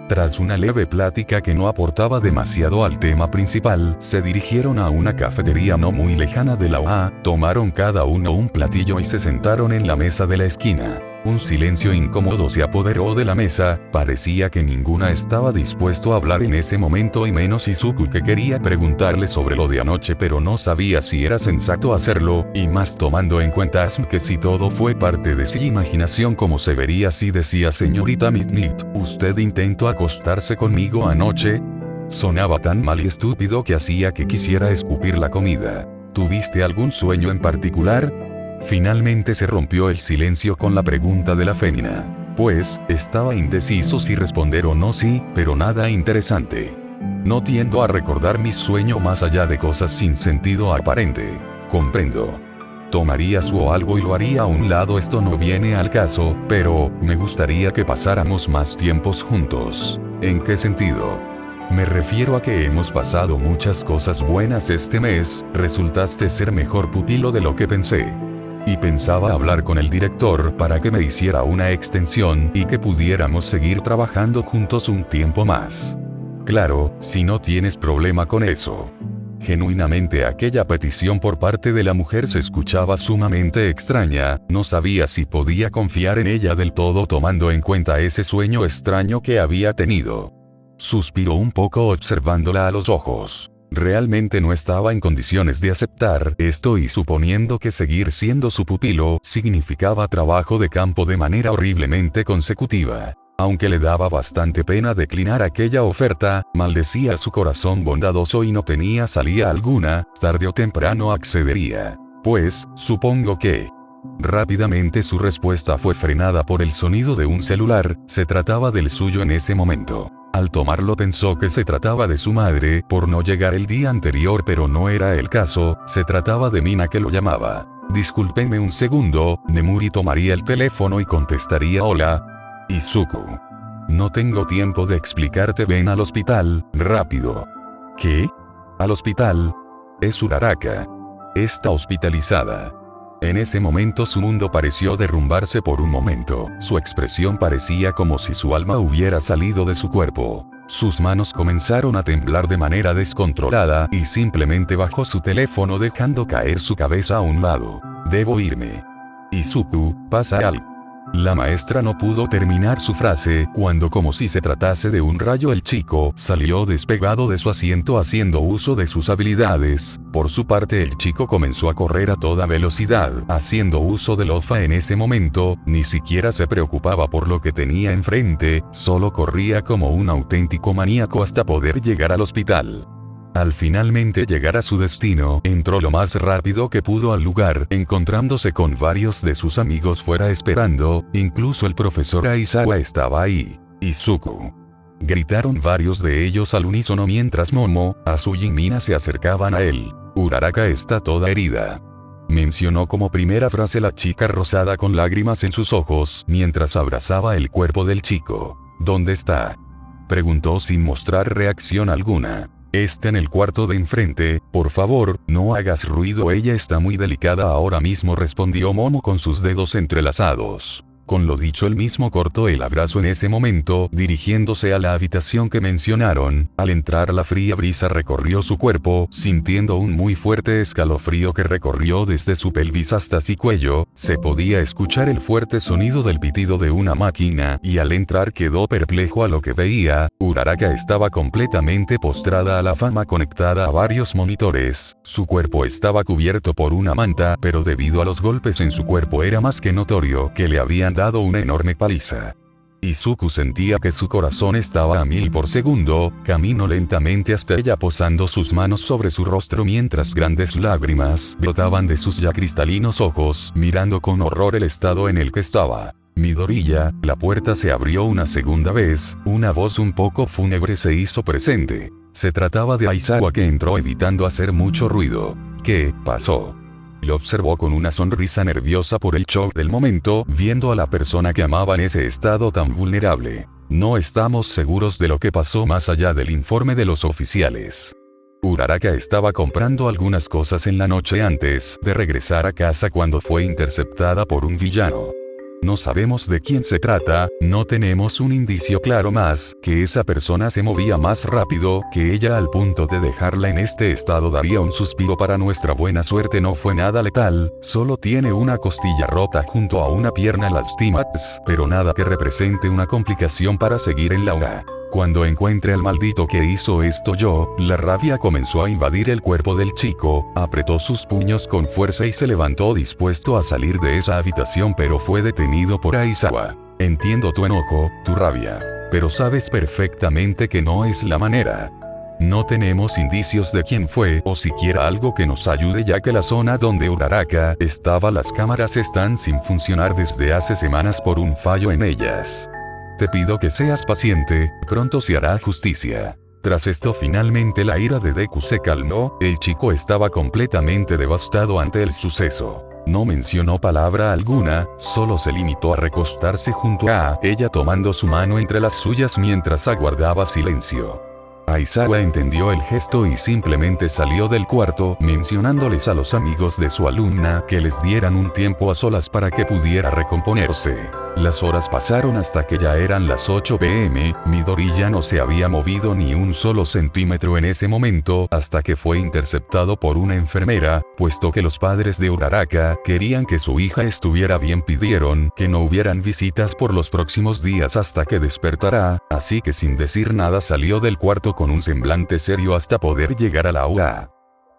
Tras una leve plática que no aportaba demasiado al tema principal, se dirigieron a una cafetería no muy lejana de la UA, tomaron cada uno un platillo y se sentaron en la mesa de la esquina. Un silencio incómodo se apoderó de la mesa, parecía que ninguna estaba dispuesto a hablar en ese momento y menos Izuku, que quería preguntarle sobre lo de anoche pero no sabía si era sensato hacerlo, y más tomando en cuenta que si todo fue parte de su imaginación como se vería si decía: señorita Midnight, ¿usted intentó acostarse conmigo anoche? Sonaba tan mal y estúpido que hacía que quisiera escupir la comida. ¿Tuviste algún sueño en particular? Finalmente se rompió el silencio con la pregunta de la fémina. Pues, estaba indeciso si responder o no sí, pero nada interesante. No tiendo a recordar mi sueño más allá de cosas sin sentido aparente. Comprendo. Tomaría su o algo y lo haría a un lado, esto no viene al caso, pero, me gustaría que pasáramos más tiempos juntos. ¿En qué sentido? Me refiero a que hemos pasado muchas cosas buenas este mes, resultaste ser mejor pupilo de lo que pensé. Y pensaba hablar con el director para que me hiciera una extensión y que pudiéramos seguir trabajando juntos un tiempo más. Claro, si no tienes problema con eso. Genuinamente aquella petición por parte de la mujer se escuchaba sumamente extraña, no sabía si podía confiar en ella del todo tomando en cuenta ese sueño extraño que había tenido. Suspiró un poco observándola a los ojos. Realmente no estaba en condiciones de aceptar esto y suponiendo que seguir siendo su pupilo significaba trabajo de campo de manera horriblemente consecutiva. Aunque le daba bastante pena declinar aquella oferta, maldecía su corazón bondadoso y no tenía salida alguna, tarde o temprano accedería. Pues, supongo que... Rápidamente su respuesta fue frenada por el sonido de un celular, se trataba del suyo en ese momento. Al tomarlo pensó que se trataba de su madre, por no llegar el día anterior, pero no era el caso, se trataba de Mina que lo llamaba. Discúlpeme un segundo, Nemuri tomaría el teléfono y contestaría: hola. Izuku. No tengo tiempo de explicarte, ven al hospital, rápido. ¿Qué? ¿Al hospital? Es Uraraka. Está hospitalizada. En ese momento su mundo pareció derrumbarse por un momento, su expresión parecía como si su alma hubiera salido de su cuerpo. Sus manos comenzaron a temblar de manera descontrolada y simplemente bajó su teléfono dejando caer su cabeza a un lado. Debo irme. Izuku, pasa algo. La maestra no pudo terminar su frase, cuando como si se tratase de un rayo el chico salió despegado de su asiento haciendo uso de sus habilidades. Por su parte el chico comenzó a correr a toda velocidad, haciendo uso del OFA en ese momento, ni siquiera se preocupaba por lo que tenía enfrente, solo corría como un auténtico maníaco hasta poder llegar al hospital. Al finalmente llegar a su destino, entró lo más rápido que pudo al lugar, encontrándose con varios de sus amigos fuera esperando, incluso el profesor Aizawa estaba ahí. Izuku. Gritaron varios de ellos al unísono mientras Momo, Azuyi y Mina se acercaban a él. Uraraka está toda herida. Mencionó como primera frase la chica rosada con lágrimas en sus ojos, mientras abrazaba el cuerpo del chico. ¿Dónde está? Preguntó sin mostrar reacción alguna. Está en el cuarto de enfrente, por favor, no hagas ruido, ella está muy delicada ahora mismo, respondió Momo con sus dedos entrelazados. Con lo dicho él mismo cortó el abrazo en ese momento, dirigiéndose a la habitación que mencionaron. Al entrar la fría brisa recorrió su cuerpo, sintiendo un muy fuerte escalofrío que recorrió desde su pelvis hasta su cuello, se podía escuchar el fuerte sonido del pitido de una máquina, y al entrar quedó perplejo a lo que veía. Uraraka estaba completamente postrada a la cama conectada a varios monitores, su cuerpo estaba cubierto por una manta, pero debido a los golpes en su cuerpo era más que notorio que le habían dado una enorme paliza. Izuku sentía que su corazón estaba a 1000 por segundo, caminó lentamente hasta ella posando sus manos sobre su rostro mientras grandes lágrimas brotaban de sus ya cristalinos ojos, mirando con horror el estado en el que estaba. Midoriya, la puerta se abrió una segunda vez, una voz un poco fúnebre se hizo presente. Se trataba de Aizawa que entró evitando hacer mucho ruido. ¿Qué pasó? Lo observó con una sonrisa nerviosa por el shock del momento, viendo a la persona que amaba en ese estado tan vulnerable. No estamos seguros de lo que pasó más allá del informe de los oficiales. Uraraka estaba comprando algunas cosas en la noche antes de regresar a casa cuando fue interceptada por un villano. No sabemos de quién se trata, no tenemos un indicio claro más que esa persona se movía más rápido que ella al punto de dejarla en este estado. Daría un suspiro. Para nuestra buena suerte no fue nada letal, solo tiene una costilla rota junto a una pierna lastimada, pero nada que represente una complicación para seguir en la UA. Cuando encuentre al maldito que hizo esto la rabia comenzó a invadir el cuerpo del chico, apretó sus puños con fuerza y se levantó dispuesto a salir de esa habitación, pero fue detenido por Aizawa. Entiendo tu enojo, tu rabia. Pero sabes perfectamente que no es la manera. No tenemos indicios de quién fue o siquiera algo que nos ayude, ya que la zona donde Uraraka estaba las cámaras están sin funcionar desde hace semanas por un fallo en ellas. Te pido que seas paciente, pronto se hará justicia. Tras esto finalmente la ira de Deku se calmó, el chico estaba completamente devastado ante el suceso. No mencionó palabra alguna, solo se limitó a recostarse junto a ella tomando su mano entre las suyas mientras aguardaba silencio. Aizawa entendió el gesto y simplemente salió del cuarto, mencionándoles a los amigos de su alumna que les dieran un tiempo a solas para que pudiera recomponerse. Las horas pasaron hasta que ya eran las 8 p.m, Midoriya no se había movido ni un solo centímetro en ese momento hasta que fue interceptado por una enfermera, puesto que los padres de Uraraka querían que su hija estuviera bien. Pidieron que no hubieran visitas por los próximos días hasta que despertara, así que sin decir nada salió del cuarto con un semblante serio hasta poder llegar a la aula.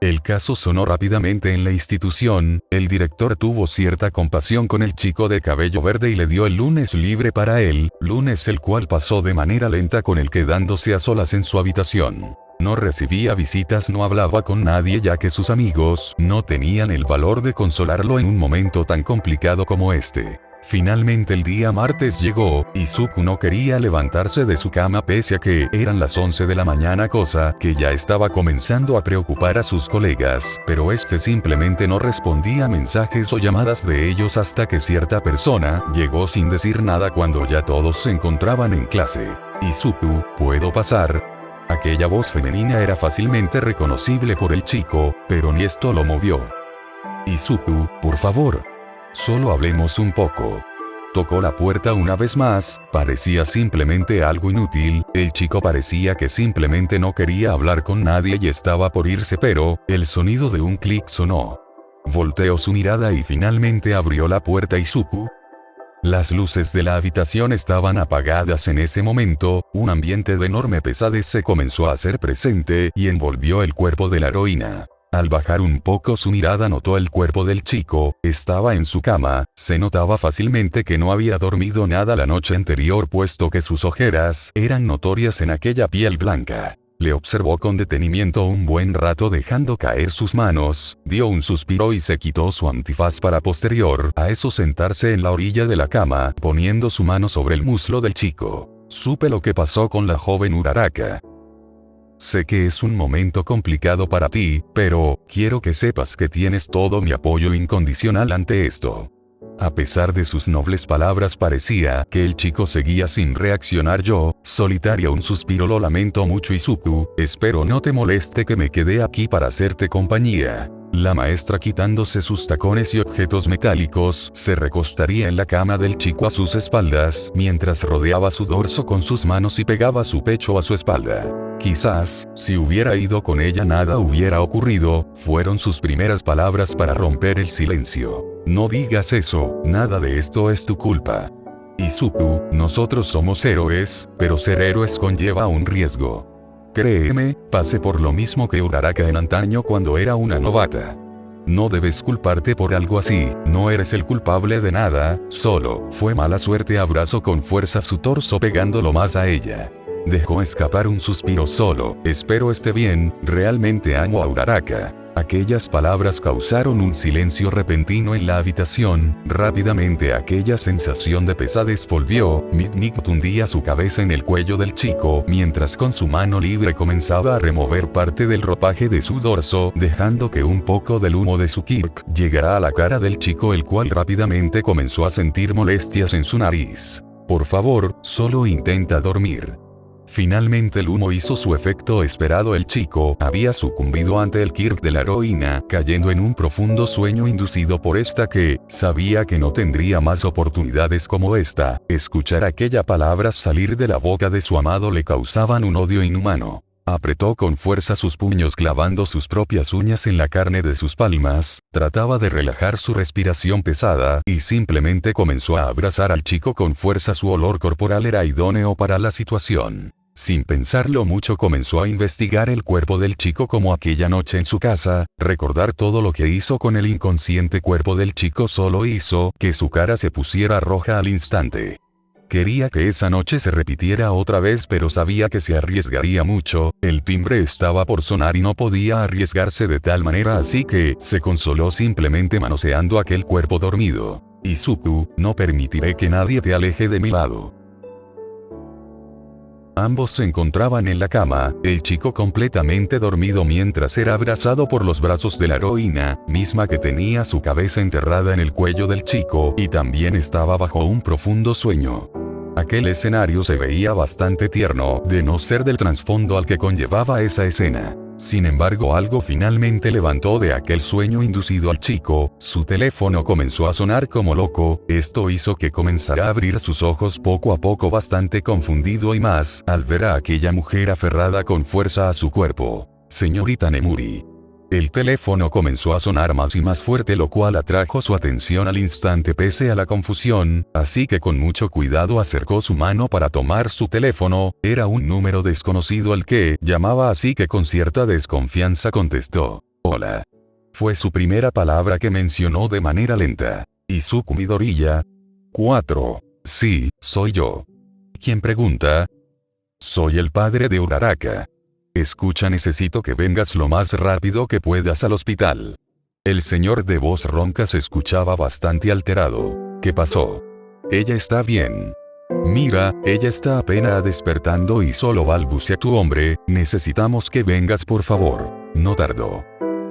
El caso sonó rápidamente en la institución, el director tuvo cierta compasión con el chico de cabello verde y le dio el lunes libre para él, lunes el cual pasó de manera lenta con él quedándose a solas en su habitación. No recibía visitas, no hablaba con nadie ya que sus amigos no tenían el valor de consolarlo en un momento tan complicado como este. Finalmente el día martes llegó, Izuku no quería levantarse de su cama pese a que eran las 11 de la mañana, cosa que ya estaba comenzando a preocupar a sus colegas, pero este simplemente no respondía a mensajes o llamadas de ellos hasta que cierta persona llegó sin decir nada cuando ya todos se encontraban en clase. Izuku, ¿puedo pasar? Aquella voz femenina era fácilmente reconocible por el chico, pero ni esto lo movió. Izuku, por favor. Solo hablemos un poco. Tocó la puerta una vez más, parecía simplemente algo inútil, el chico parecía que simplemente no quería hablar con nadie y estaba por irse, pero el sonido de un clic sonó. Volteó su mirada y finalmente abrió la puerta Izuku. Las luces de la habitación estaban apagadas en ese momento, un ambiente de enorme pesadez se comenzó a hacer presente y envolvió el cuerpo de la heroína. Al bajar un poco su mirada notó el cuerpo del chico, estaba en su cama, se notaba fácilmente que no había dormido nada la noche anterior puesto que sus ojeras eran notorias en aquella piel blanca. Le observó con detenimiento un buen rato dejando caer sus manos, dio un suspiro y se quitó su antifaz para posterior a eso sentarse en la orilla de la cama, poniendo su mano sobre el muslo del chico. Supe lo que pasó con la joven Uraraka. Sé que es un momento complicado para ti, pero quiero que sepas que tienes todo mi apoyo incondicional ante esto. A pesar de sus nobles palabras parecía que el chico seguía sin reaccionar. Yo, solitaria un suspiro, lo lamento mucho Izuku, espero no te moleste que me quede aquí para hacerte compañía. La maestra quitándose sus tacones y objetos metálicos, se recostaría en la cama del chico a sus espaldas, mientras rodeaba su dorso con sus manos y pegaba su pecho a su espalda. Quizás, si hubiera ido con ella nada hubiera ocurrido, fueron sus primeras palabras para romper el silencio. No digas eso, nada de esto es tu culpa. Izuku, nosotros somos héroes, pero ser héroes conlleva un riesgo. Créeme, pasé por lo mismo que Uraraka en antaño cuando era una novata. No debes culparte por algo así, no eres el culpable de nada, solo fue mala suerte. Abrazó con fuerza su torso pegándolo más a ella. Dejó escapar un suspiro solo, espero esté bien, realmente amo a Uraraka. Aquellas palabras causaron un silencio repentino en la habitación. Rápidamente aquella sensación de pesadez volvió. Midnight hundía su cabeza en el cuello del chico, mientras con su mano libre comenzaba a remover parte del ropaje de su dorso, dejando que un poco del humo de su kirk llegara a la cara del chico, el cual rápidamente comenzó a sentir molestias en su nariz. Por favor, solo intenta dormir. Finalmente el humo hizo su efecto esperado. El chico había sucumbido ante el kirk de la heroína, cayendo en un profundo sueño inducido por esta que sabía que no tendría más oportunidades como esta. Escuchar aquella palabra salir de la boca de su amado le causaban un odio inhumano. Apretó con fuerza sus puños clavando sus propias uñas en la carne de sus palmas, trataba de relajar su respiración pesada, y simplemente comenzó a abrazar al chico con fuerza. Su olor corporal era idóneo para la situación. Sin pensarlo mucho comenzó a investigar el cuerpo del chico como aquella noche en su casa. Recordar todo lo que hizo con el inconsciente cuerpo del chico solo hizo que su cara se pusiera roja al instante. Quería que esa noche se repitiera otra vez, pero sabía que se arriesgaría mucho. El timbre estaba por sonar y no podía arriesgarse de tal manera, así que se consoló simplemente manoseando aquel cuerpo dormido. Izuku, no permitiré que nadie te aleje de mi lado. Ambos se encontraban en la cama, el chico completamente dormido mientras era abrazado por los brazos de la heroína, misma que tenía su cabeza enterrada en el cuello del chico y también estaba bajo un profundo sueño. Aquel escenario se veía bastante tierno, de no ser del trasfondo al que conllevaba esa escena. Sin embargo, algo finalmente levantó de aquel sueño inducido al chico. Su teléfono comenzó a sonar como loco. Esto hizo que comenzara a abrir sus ojos poco a poco, bastante confundido y más al ver a aquella mujer aferrada con fuerza a su cuerpo. Señorita Nemuri. El teléfono comenzó a sonar más y más fuerte, lo cual atrajo su atención al instante pese a la confusión, así que con mucho cuidado acercó su mano para tomar su teléfono. Era un número desconocido al que llamaba, así que con cierta desconfianza contestó. Hola. Fue su primera palabra que mencionó de manera lenta. Izuku Midoriya. 4. Sí, soy yo. ¿Quién pregunta? Soy el padre de Uraraka. Escucha, necesito que vengas lo más rápido que puedas al hospital. El señor de voz ronca se escuchaba bastante alterado. ¿Qué pasó? Ella está bien. Mira, ella está apenas despertando y solo balbucea tu hombre, necesitamos que vengas por favor. No tardó.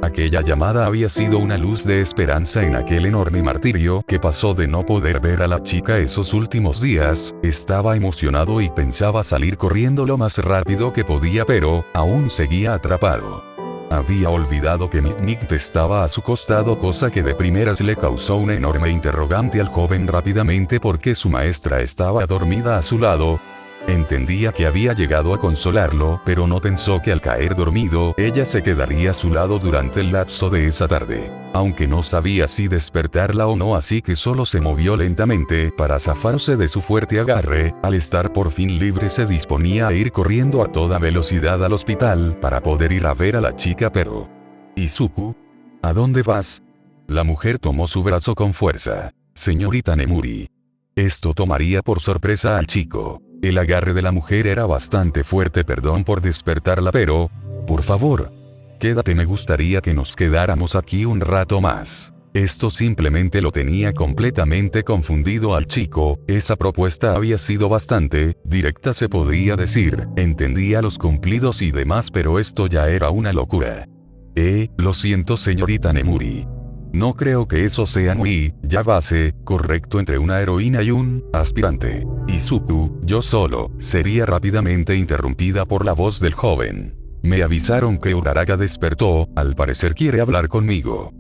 Aquella llamada había sido una luz de esperanza en aquel enorme martirio que pasó de no poder ver a la chica esos últimos días. Estaba emocionado y pensaba salir corriendo lo más rápido que podía, pero aún seguía atrapado. Había olvidado que Midnight estaba a su costado, cosa que de primeras le causó una enorme interrogante al joven rápidamente porque su maestra estaba dormida a su lado. Entendía que había llegado a consolarlo, pero no pensó que al caer dormido, ella se quedaría a su lado durante el lapso de esa tarde. Aunque no sabía si despertarla o no, así que solo se movió lentamente para zafarse de su fuerte agarre. Al estar por fin libre, se disponía a ir corriendo a toda velocidad al hospital para poder ir a ver a la chica, pero... Izuku, ¿a dónde vas? La mujer tomó su brazo con fuerza. Señorita Nemuri. Esto tomaría por sorpresa al chico. El agarre de la mujer era bastante fuerte. Perdón por despertarla, pero... por favor. Quédate, me gustaría que nos quedáramos aquí un rato más. Esto simplemente lo tenía completamente confundido al chico. Esa propuesta había sido bastante directa, se podría decir. Entendía los cumplidos y demás, pero esto ya era una locura. Lo siento, señorita Nemuri. No creo que eso sea muy, ya base, correcto entre una heroína y un aspirante. Izuku, yo solo, sería rápidamente interrumpida por la voz del joven. Me avisaron que Uraraka despertó, al parecer quiere hablar conmigo.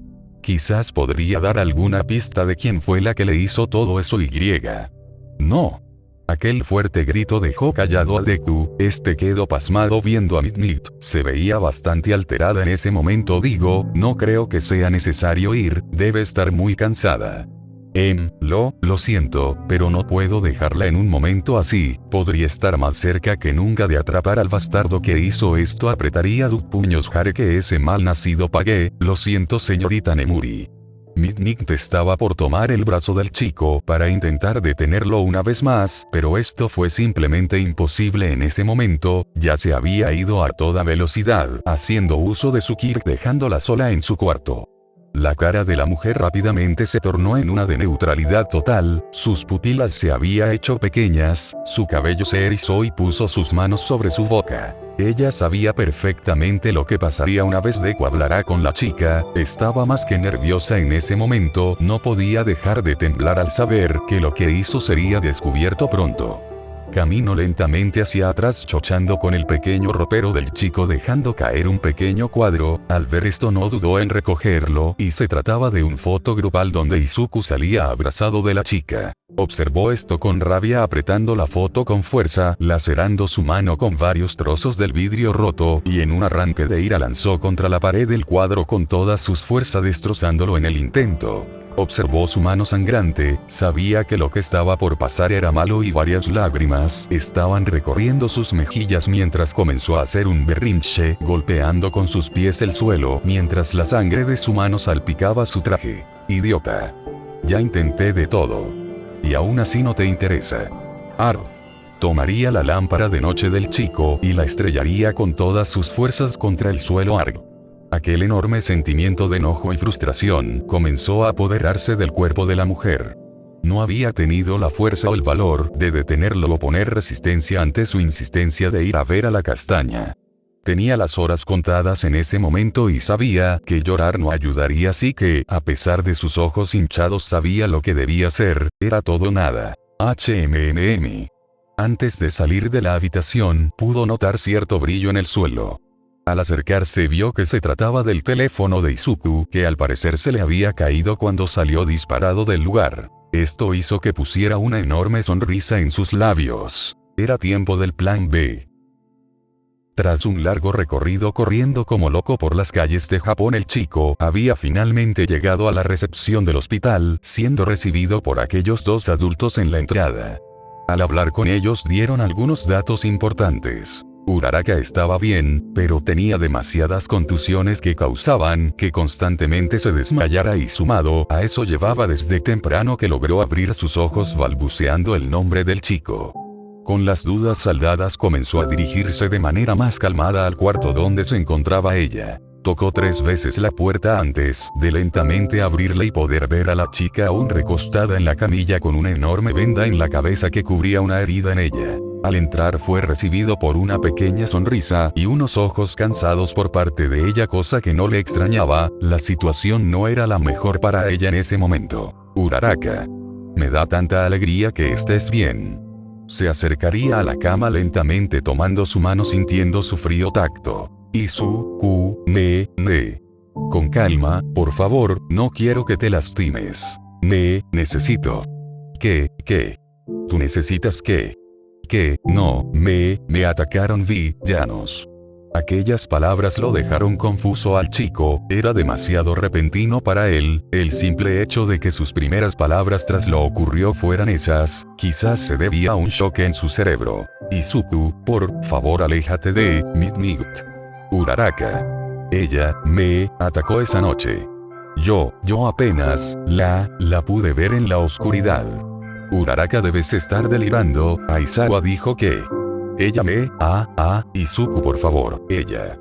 Quizás podría dar alguna pista de quién fue la que le hizo todo eso. No. Aquel fuerte grito dejó callado a Deku. Este quedó pasmado viendo a Midnight. Se veía bastante alterada en ese momento. No creo que sea necesario ir, debe estar muy cansada. Lo siento, pero no puedo dejarla en un momento así, podría estar más cerca que nunca de atrapar al bastardo que hizo esto. Apretaría tus puños. Haré que ese mal nacido pague. Lo siento, señorita Nemuri. Midnight estaba por tomar el brazo del chico para intentar detenerlo una vez más, pero esto fue simplemente imposible en ese momento. Ya se había ido a toda velocidad, haciendo uso de su Kirk, dejándola sola en su cuarto. La cara de la mujer rápidamente se tornó en una de neutralidad total, sus pupilas se había hecho pequeñas, su cabello se erizó y puso sus manos sobre su boca. Ella sabía perfectamente lo que pasaría una vez Deku hablara con la chica, estaba más que nerviosa en ese momento, no podía dejar de temblar al saber que lo que hizo sería descubierto pronto. Caminó lentamente hacia atrás chochando con el pequeño ropero del chico, dejando caer un pequeño cuadro. Al ver esto no dudó en recogerlo, y se trataba de un foto grupal donde Izuku salía abrazado de la chica. Observó esto con rabia, apretando la foto con fuerza, lacerando su mano con varios trozos del vidrio roto, y en un arranque de ira lanzó contra la pared el cuadro con todas sus fuerzas, destrozándolo en el intento. Observó su mano sangrante, sabía que lo que estaba por pasar era malo y varias lágrimas estaban recorriendo sus mejillas mientras comenzó a hacer un berrinche, golpeando con sus pies el suelo mientras la sangre de su mano salpicaba su traje. Idiota. Ya intenté de todo. Y aún así no te interesa. Aro. Tomaría la lámpara de noche del chico y la estrellaría con todas sus fuerzas contra el suelo. Arg. Aquel enorme sentimiento de enojo y frustración comenzó a apoderarse del cuerpo de la mujer. No había tenido la fuerza o el valor de detenerlo o poner resistencia ante su insistencia de ir a ver a la castaña. Tenía las horas contadas en ese momento y sabía que llorar no ayudaría, así que, a pesar de sus ojos hinchados, sabía lo que debía hacer, era todo o nada. Antes de salir de la habitación, pudo notar cierto brillo en el suelo. Al acercarse vio que se trataba del teléfono de Izuku, que al parecer se le había caído cuando salió disparado del lugar. Esto hizo que pusiera una enorme sonrisa en sus labios. Era tiempo del plan B. Tras un largo recorrido corriendo como loco por las calles de Japón, el chico había finalmente llegado a la recepción del hospital, siendo recibido por aquellos dos adultos en la entrada. Al hablar con ellos dieron algunos datos importantes. Uraraka estaba bien, pero tenía demasiadas contusiones que causaban que constantemente se desmayara, y sumado a eso llevaba desde temprano que logró abrir sus ojos balbuceando el nombre del chico. Con las dudas saldadas comenzó a dirigirse de manera más calmada al cuarto donde se encontraba ella. Tocó 3 veces la puerta antes de lentamente abrirla y poder ver a la chica aún recostada en la camilla con una enorme venda en la cabeza que cubría una herida en ella. Al entrar fue recibido por una pequeña sonrisa y unos ojos cansados por parte de ella, cosa que no le extrañaba, la situación no era la mejor para ella en ese momento. Uraraka. Me da tanta alegría que estés bien. Se acercaría a la cama lentamente tomando su mano sintiendo su frío tacto. Izuku, con calma, por favor, no quiero que te lastimes. Necesito. ¿Qué? ¿Tú necesitas qué? No, me atacaron villanos. Aquellas palabras lo dejaron confuso al chico, era demasiado repentino para él, el simple hecho de que sus primeras palabras tras lo ocurrió fueran esas, quizás se debía a un shock en su cerebro. Izuku, por favor aléjate de Midnight. Uraraka. Ella me atacó esa noche. Yo apenas la pude ver en la oscuridad. Uraraka, debes estar delirando. Aizawa dijo que ella Izuku, por favor, ella.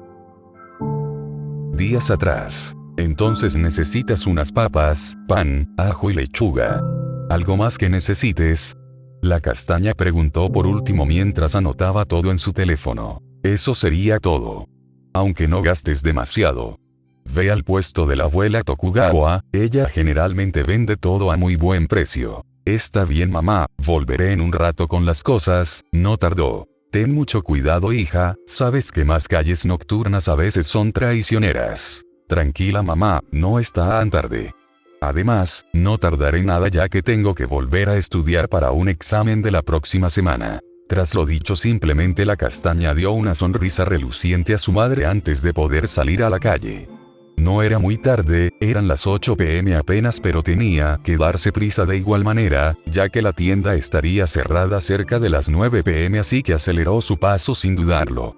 Días atrás. Entonces necesitas unas papas, pan, ajo y lechuga. ¿Algo más que necesites? La castaña preguntó por último mientras anotaba todo en su teléfono. Eso sería todo. Aunque no gastes demasiado. Ve al puesto de la abuela Tokugawa, ella generalmente vende todo a muy buen precio. Está bien, mamá, volveré en un rato con las cosas. No tardó. Ten mucho cuidado, hija, sabes que más calles nocturnas a veces son traicioneras. Tranquila, mamá, no está tan tarde. Además, no tardaré nada ya que tengo que volver a estudiar para un examen de la próxima semana. Tras lo dicho, simplemente la castaña dio una sonrisa reluciente a su madre antes de poder salir a la calle. No era muy tarde, eran las 8 p.m. apenas, pero tenía que darse prisa de igual manera, ya que la tienda estaría cerrada cerca de las 9 p.m., así que aceleró su paso sin dudarlo.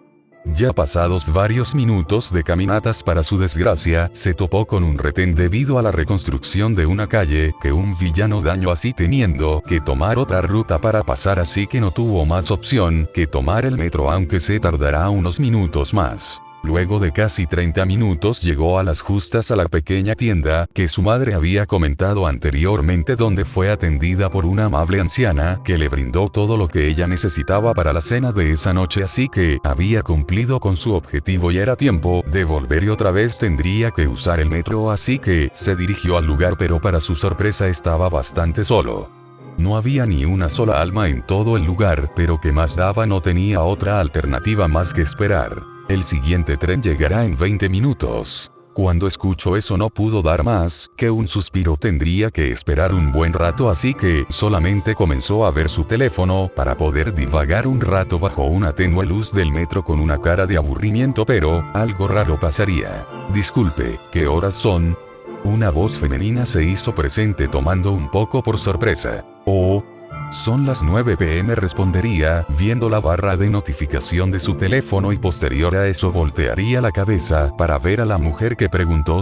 Ya pasados varios minutos de caminatas, para su desgracia, se topó con un retén debido a la reconstrucción de una calle que un villano dañó, así teniendo que tomar otra ruta para pasar, así que no tuvo más opción que tomar el metro, aunque se tardará unos minutos más. Luego de casi 30 minutos llegó a las justas a la pequeña tienda que su madre había comentado anteriormente, donde fue atendida por una amable anciana que le brindó todo lo que ella necesitaba para la cena de esa noche, así que había cumplido con su objetivo y era tiempo de volver, y otra vez tendría que usar el metro, así que se dirigió al lugar, pero para su sorpresa estaba bastante solo. No había ni una sola alma en todo el lugar, pero que más daba, no tenía otra alternativa más que esperar. El siguiente tren llegará en 20 minutos. Cuando escuchó eso no pudo dar más que un suspiro, tendría que esperar un buen rato, así que solamente comenzó a ver su teléfono para poder divagar un rato bajo una tenue luz del metro con una cara de aburrimiento, pero algo raro pasaría. Disculpe, ¿qué horas son? Una voz femenina se hizo presente, tomando un poco por sorpresa. Oh, son las 9 p.m., respondería, viendo la barra de notificación de su teléfono, y posterior a eso voltearía la cabeza para ver a la mujer que preguntó: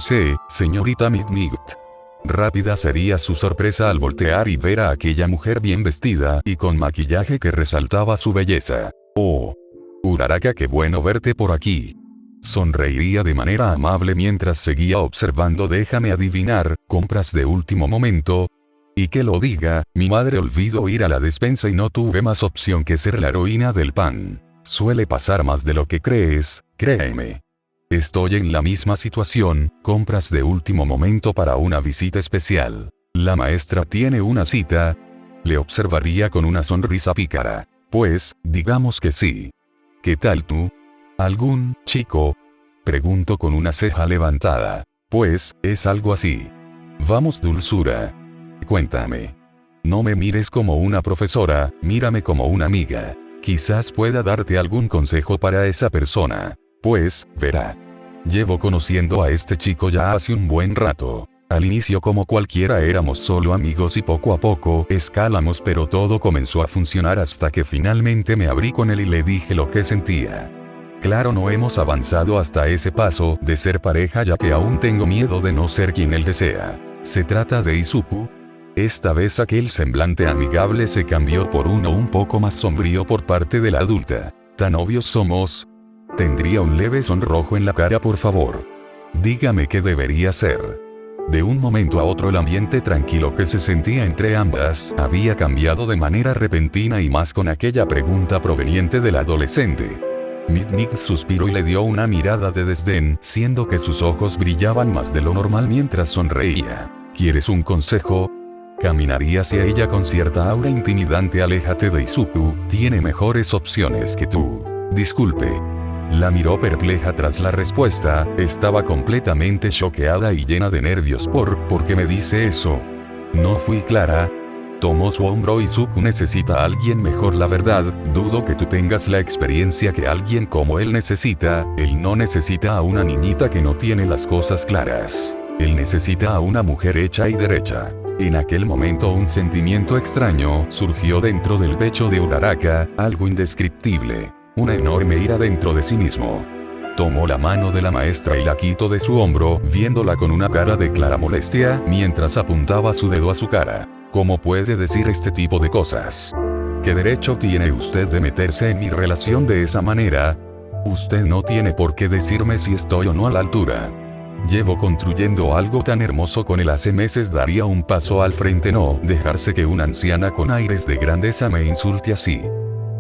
señorita Midnight. Rápida sería su sorpresa al voltear y ver a aquella mujer bien vestida y con maquillaje que resaltaba su belleza. Oh, Uraraka, qué bueno verte por aquí. Sonreiría de manera amable mientras seguía observando. Déjame adivinar, ¿compras de último momento? Y que lo diga, mi madre olvidó ir a la despensa y no tuve más opción que ser la heroína del pan. Suele pasar más de lo que crees, créeme. Estoy en la misma situación, compras de último momento para una visita especial. La maestra tiene una cita. Le observaría con una sonrisa pícara. Pues, digamos que sí. ¿Qué tal tú? ¿Algún chico? Pregunto con una ceja levantada. Pues, es algo así. Vamos, dulzura. Cuéntame. No me mires como una profesora, mírame como una amiga. Quizás pueda darte algún consejo para esa persona. Pues, verá. Llevo conociendo a este chico ya hace un buen rato. Al inicio, como cualquiera, éramos solo amigos y poco a poco escalamos, pero todo comenzó a funcionar hasta que finalmente me abrí con él y le dije lo que sentía. Claro, no hemos avanzado hasta ese paso de ser pareja, ya que aún tengo miedo de no ser quien él desea. Se trata de Izuku. Esta vez aquel semblante amigable se cambió por uno un poco más sombrío por parte de la adulta. ¿Tan obvios somos? Tendría un leve sonrojo en la cara. Por favor, dígame qué debería hacer. De un momento a otro el ambiente tranquilo que se sentía entre ambas había cambiado de manera repentina, y más con aquella pregunta proveniente del adolescente. Midnight suspiró y le dio una mirada de desdén, siendo que sus ojos brillaban más de lo normal mientras sonreía. ¿Quieres un consejo? Caminaría hacia ella con cierta aura intimidante. Aléjate de Izuku, tiene mejores opciones que tú. Disculpe. La miró perpleja tras la respuesta, estaba completamente choqueada y llena de nervios. ¿Por qué me dice eso? ¿No fui clara? Tomó su hombro. Izuku necesita a alguien mejor, la verdad, dudo que tú tengas la experiencia que alguien como él necesita. Él no necesita a una niñita que no tiene las cosas claras. Él necesita a una mujer hecha y derecha. En aquel momento un sentimiento extraño surgió dentro del pecho de Uraraka, algo indescriptible. Una enorme ira dentro de sí mismo. Tomó la mano de la maestra y la quitó de su hombro, viéndola con una cara de clara molestia, mientras apuntaba su dedo a su cara. ¿Cómo puede decir este tipo de cosas? ¿Qué derecho tiene usted de meterse en mi relación de esa manera? Usted no tiene por qué decirme si estoy o no a la altura. Llevo construyendo algo tan hermoso con él hace meses. Daría un paso al frente, no dejarse que una anciana con aires de grandeza me insulte así.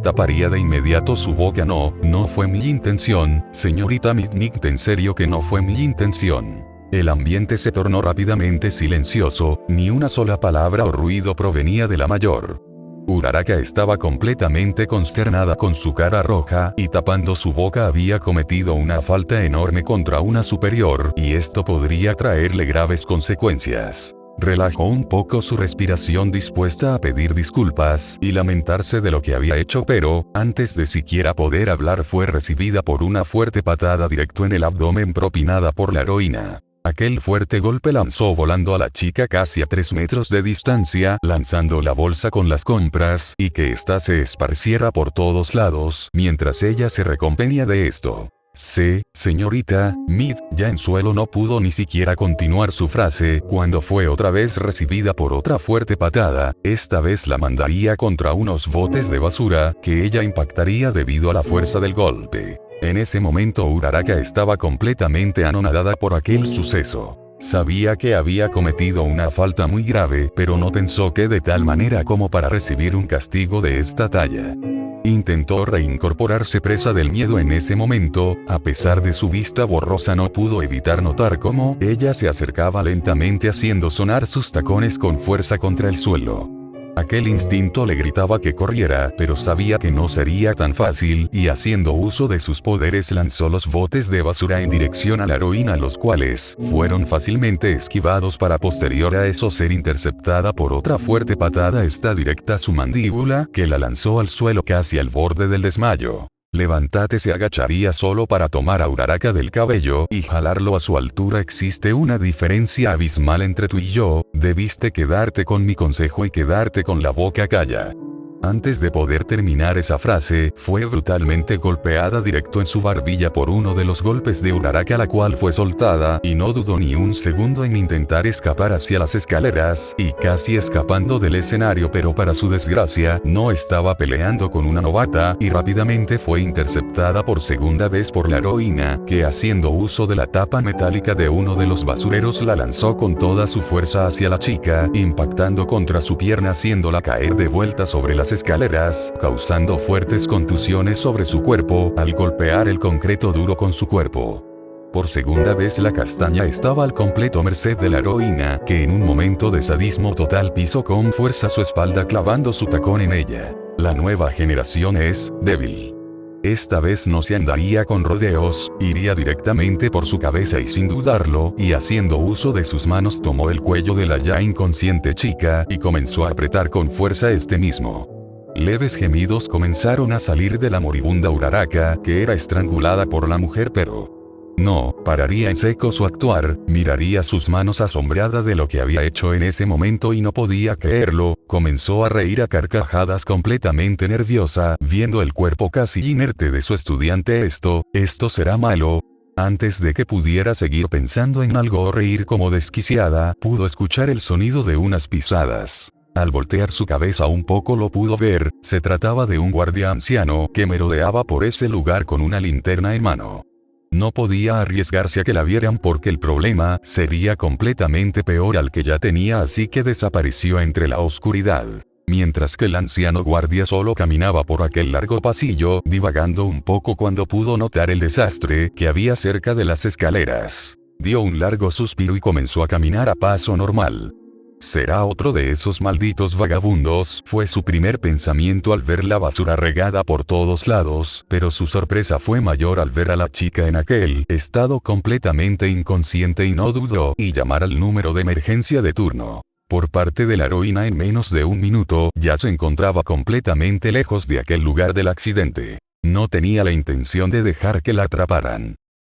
Taparía de inmediato su boca. No fue mi intención, señorita Midnight, en serio que no fue mi intención. El ambiente se tornó rápidamente silencioso, ni una sola palabra o ruido provenía de la mayor. Uraraka estaba completamente consternada, con su cara roja y tapando su boca. Había cometido una falta enorme contra una superior, y esto podría traerle graves consecuencias. Relajó un poco su respiración, dispuesta a pedir disculpas y lamentarse de lo que había hecho, pero, antes de siquiera poder hablar, fue recibida por una fuerte patada directo en el abdomen propinada por la heroína. Aquel fuerte golpe lanzó volando a la chica casi a 3 metros de distancia, lanzando la bolsa con las compras y que ésta se esparciera por todos lados, mientras ella se recomponía de esto. Sí, señorita, Mid, ya en suelo no pudo ni siquiera continuar su frase, cuando fue otra vez recibida por otra fuerte patada, esta vez la mandaría contra unos botes de basura, que ella impactaría debido a la fuerza del golpe. En ese momento Uraraka estaba completamente anonadada por aquel suceso. Sabía que había cometido una falta muy grave, pero no pensó que de tal manera como para recibir un castigo de esta talla. Intentó reincorporarse presa del miedo en ese momento, a pesar de su vista borrosa no pudo evitar notar cómo ella se acercaba lentamente haciendo sonar sus tacones con fuerza contra el suelo. Aquel instinto le gritaba que corriera, pero sabía que no sería tan fácil, y haciendo uso de sus poderes lanzó los botes de basura en dirección a la heroína, los cuales fueron fácilmente esquivados para posterior a eso ser interceptada por otra fuerte patada directa a su mandíbula, que la lanzó al suelo casi al borde del desmayo. Levántate, se agacharía solo para tomar a Uraraka del cabello y jalarlo a su altura. Existe una diferencia abismal entre tú y yo, debiste quedarte con mi consejo y quedarte con la boca calla. Antes de poder terminar esa frase, fue brutalmente golpeada directo en su barbilla por uno de los golpes de Uraraka, la cual fue soltada, y no dudó ni un segundo en intentar escapar hacia las escaleras, y casi escapando del escenario, pero para su desgracia, no estaba peleando con una novata, y rápidamente fue interceptada por segunda vez por la heroína, que haciendo uso de la tapa metálica de uno de los basureros la lanzó con toda su fuerza hacia la chica, impactando contra su pierna haciéndola caer de vuelta sobre las escaleras, causando fuertes contusiones sobre su cuerpo, al golpear el concreto duro con su cuerpo. Por segunda vez la castaña estaba al completo merced de la heroína, que en un momento de sadismo total pisó con fuerza su espalda clavando su tacón en ella. La nueva generación es débil. Esta vez no se andaría con rodeos, iría directamente por su cabeza y sin dudarlo, y haciendo uso de sus manos tomó el cuello de la ya inconsciente chica y comenzó a apretar con fuerza este mismo. Leves gemidos comenzaron a salir de la moribunda Uraraka, que era estrangulada por la mujer, pero no pararía en seco su actuar, miraría sus manos asombrada de lo que había hecho en ese momento y no podía creerlo, comenzó a reír a carcajadas completamente nerviosa, viendo el cuerpo casi inerte de su estudiante. Esto será malo. Antes de que pudiera seguir pensando en algo o reír como desquiciada, pudo escuchar el sonido de unas pisadas. Al voltear su cabeza un poco lo pudo ver, se trataba de un guardia anciano que merodeaba por ese lugar con una linterna en mano. No podía arriesgarse a que la vieran porque el problema sería completamente peor al que ya tenía, así que desapareció entre la oscuridad. Mientras que el anciano guardia solo caminaba por aquel largo pasillo, divagando un poco cuando pudo notar el desastre que había cerca de las escaleras. Dio un largo suspiro y comenzó a caminar a paso normal. ¿Será otro de esos malditos vagabundos?, fue su primer pensamiento al ver la basura regada por todos lados, pero su sorpresa fue mayor al ver a la chica en aquel estado completamente inconsciente y no dudó y llamar al número de emergencia de turno. Por parte de la heroína, en menos de un minuto ya se encontraba completamente lejos de aquel lugar del accidente. No tenía la intención de dejar que la atraparan.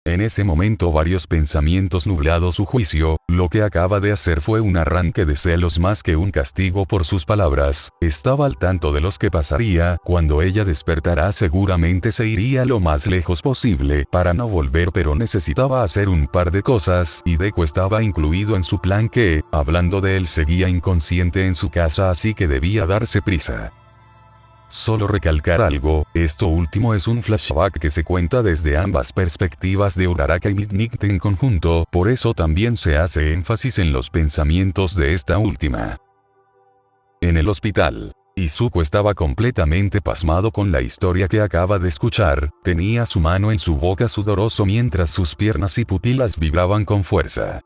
En ese momento varios pensamientos nublados su juicio, lo que acaba de hacer fue un arranque de celos más que un castigo por sus palabras, estaba al tanto de los que pasaría, cuando ella despertará seguramente se iría lo más lejos posible para no volver, pero necesitaba hacer un par de cosas, y Deku estaba incluido en su plan que, hablando de él, seguía inconsciente en su casa, así que debía darse prisa. Solo recalcar algo, esto último es un flashback que se cuenta desde ambas perspectivas de Uraraka y Midnight en conjunto, por eso también se hace énfasis en los pensamientos de esta última. En el hospital, Izuku estaba completamente pasmado con la historia que acaba de escuchar, tenía su mano en su boca sudoroso mientras sus piernas y pupilas vibraban con fuerza.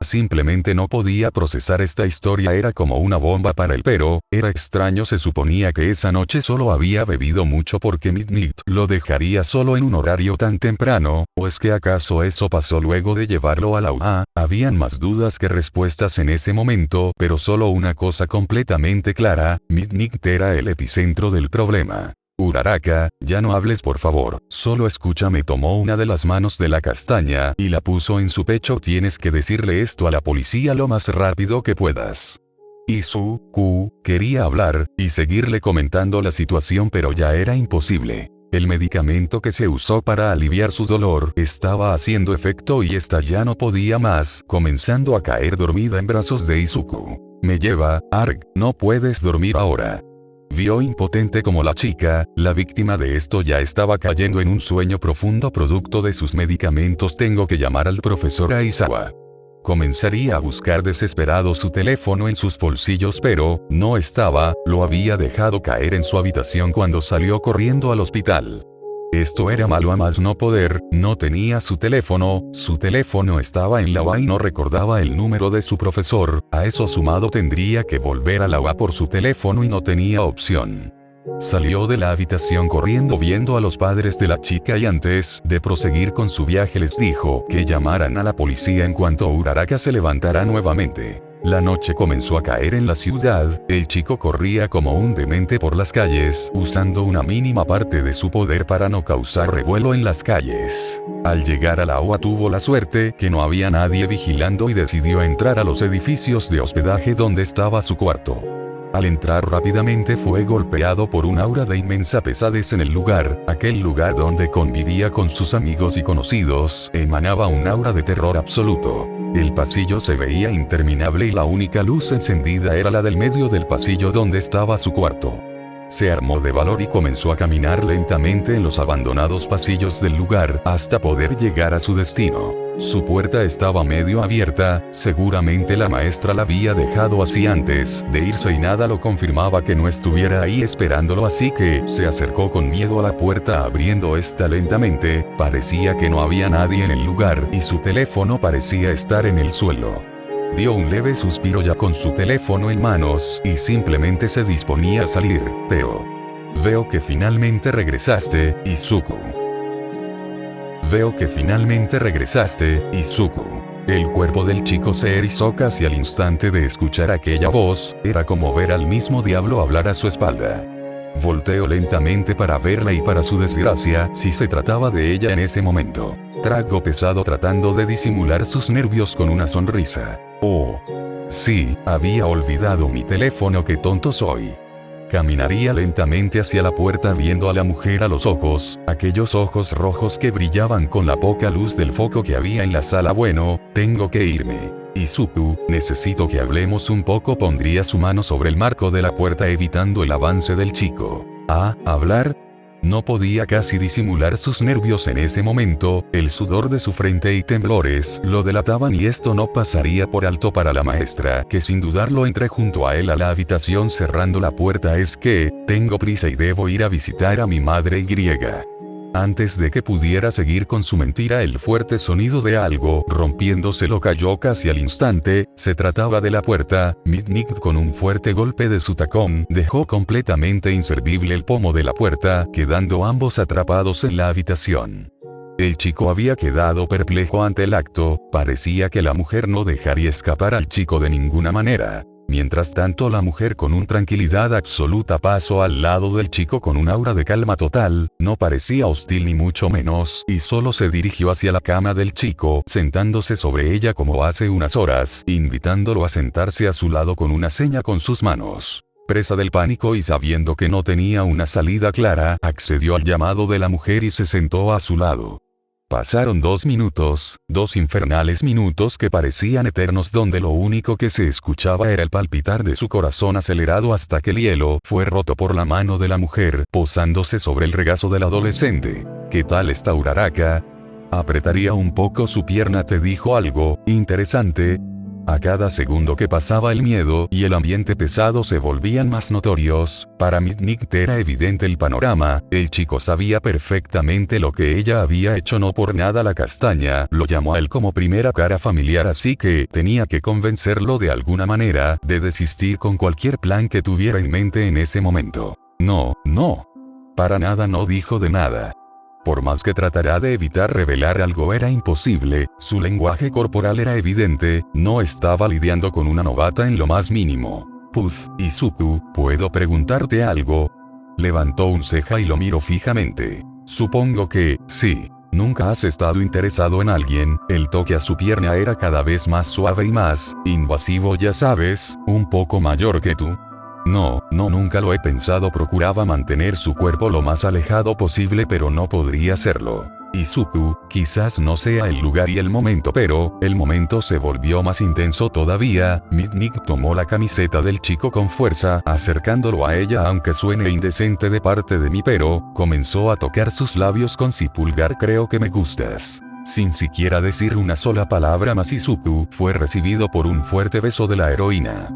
Simplemente no podía procesar esta historia, era como una bomba para él, pero era extraño, se suponía que esa noche solo había bebido mucho porque Midnight lo dejaría solo en un horario tan temprano, ¿o es que acaso eso pasó luego de llevarlo a la UA? Habían más dudas que respuestas en ese momento, pero solo una cosa completamente clara, Midnight era el epicentro del problema. Uraraka, ya no hables por favor, solo escúchame. Tomó una de las manos de la castaña y la puso en su pecho. Tienes que decirle esto a la policía lo más rápido que puedas. Izuku quería hablar y seguirle comentando la situación, pero ya era imposible. El medicamento que se usó para aliviar su dolor estaba haciendo efecto y esta ya no podía más, comenzando a caer dormida en brazos de Izuku. Me lleva, Arg, no puedes dormir ahora. Vio impotente como la chica, la víctima de esto, ya estaba cayendo en un sueño profundo producto de sus medicamentos. Tengo que llamar al profesor Aizawa. Comenzaría a buscar desesperado su teléfono en sus bolsillos, pero no estaba, lo había dejado caer en su habitación cuando salió corriendo al hospital. Esto era malo a más no poder, no tenía su teléfono estaba en la UA y no recordaba el número de su profesor. A eso sumado tendría que volver a la UA por su teléfono y no tenía opción. Salió de la habitación corriendo viendo a los padres de la chica y antes de proseguir con su viaje les dijo que llamaran a la policía en cuanto Uraraka se levantara nuevamente. La noche comenzó a caer en la ciudad, el chico corría como un demente por las calles, usando una mínima parte de su poder para no causar revuelo en las calles. Al llegar a la UA tuvo la suerte que no había nadie vigilando y decidió entrar a los edificios de hospedaje donde estaba su cuarto. Al entrar rápidamente fue golpeado por un aura de inmensa pesadez en el lugar, aquel lugar donde convivía con sus amigos y conocidos, emanaba un aura de terror absoluto. El pasillo se veía interminable y la única luz encendida era la del medio del pasillo donde estaba su cuarto. Se armó de valor y comenzó a caminar lentamente en los abandonados pasillos del lugar hasta poder llegar a su destino. Su puerta estaba medio abierta, seguramente la maestra la había dejado así antes de irse y nada lo confirmaba que no estuviera ahí esperándolo, así que se acercó con miedo a la puerta abriendo esta lentamente. Parecía que no había nadie en el lugar y su teléfono parecía estar en el suelo. Dio un leve suspiro ya con su teléfono en manos y simplemente se disponía a salir, pero... Veo que finalmente regresaste, Izuku. Veo que finalmente regresaste, Izuku. El cuerpo del chico se erizó casi al instante de escuchar aquella voz, era como ver al mismo diablo hablar a su espalda. Volteó lentamente para verla y para su desgracia, sí se trataba de ella en ese momento. Tragó pesado tratando de disimular sus nervios con una sonrisa. Oh. Sí, había olvidado mi teléfono, qué tonto soy. Caminaría lentamente hacia la puerta viendo a la mujer a los ojos, aquellos ojos rojos que brillaban con la poca luz del foco que había en la sala. Bueno, tengo que irme. Izuku, necesito que hablemos un poco. Pondría su mano sobre el marco de la puerta evitando el avance del chico. ¿Ah, hablar? No podía casi disimular sus nervios en ese momento, el sudor de su frente y temblores lo delataban y esto no pasaría por alto para la maestra, que sin dudarlo entré junto a él a la habitación cerrando la puerta. Es que, tengo prisa y debo ir a visitar a mi madre Y. Antes de que pudiera seguir con su mentira, el fuerte sonido de algo rompiéndose lo cayó casi al instante. Se trataba de la puerta. Mitnick con un fuerte golpe de su tacón dejó completamente inservible el pomo de la puerta, quedando ambos atrapados en la habitación. El chico había quedado perplejo ante el acto, parecía que la mujer no dejaría escapar al chico de ninguna manera. Mientras tanto la mujer con una tranquilidad absoluta pasó al lado del chico con un aura de calma total, no parecía hostil ni mucho menos, y solo se dirigió hacia la cama del chico, sentándose sobre ella como hace unas horas, invitándolo a sentarse a su lado con una seña con sus manos. Presa del pánico y sabiendo que no tenía una salida clara, accedió al llamado de la mujer y se sentó a su lado. Pasaron 2 minutos, 2 infernales minutos que parecían eternos, donde lo único que se escuchaba era el palpitar de su corazón acelerado hasta que el hielo fue roto por la mano de la mujer, posándose sobre el regazo del adolescente. ¿Qué tal está Uraraka? Apretaría un poco su pierna. ¿Te dijo algo interesante? A cada segundo que pasaba el miedo y el ambiente pesado se volvían más notorios. Para Mitnick era evidente el panorama, el chico sabía perfectamente lo que ella había hecho, no por nada la castaña lo llamó a él como primera cara familiar, así que tenía que convencerlo de alguna manera de desistir con cualquier plan que tuviera en mente en ese momento. No, para nada, no dijo de nada. Por más que tratara de evitar revelar algo era imposible, su lenguaje corporal era evidente, no estaba lidiando con una novata en lo más mínimo. Puff, Izuku, ¿puedo preguntarte algo? Levantó un ceja y lo miró fijamente. Supongo que, sí. Nunca has estado interesado en alguien. El toque a su pierna era cada vez más suave y más invasivo, ya sabes, un poco mayor que tú. No, nunca lo he pensado. Procuraba mantener su cuerpo lo más alejado posible, pero no podría hacerlo. Izuku, quizás no sea el lugar y el momento, pero el momento se volvió más intenso todavía. Midnight tomó la camiseta del chico con fuerza, acercándolo a ella, aunque suene indecente de parte de mí, pero comenzó a tocar sus labios con su pulgar. Creo que me gustas. Sin siquiera decir una sola palabra más, Izuku fue recibido por un fuerte beso de la heroína.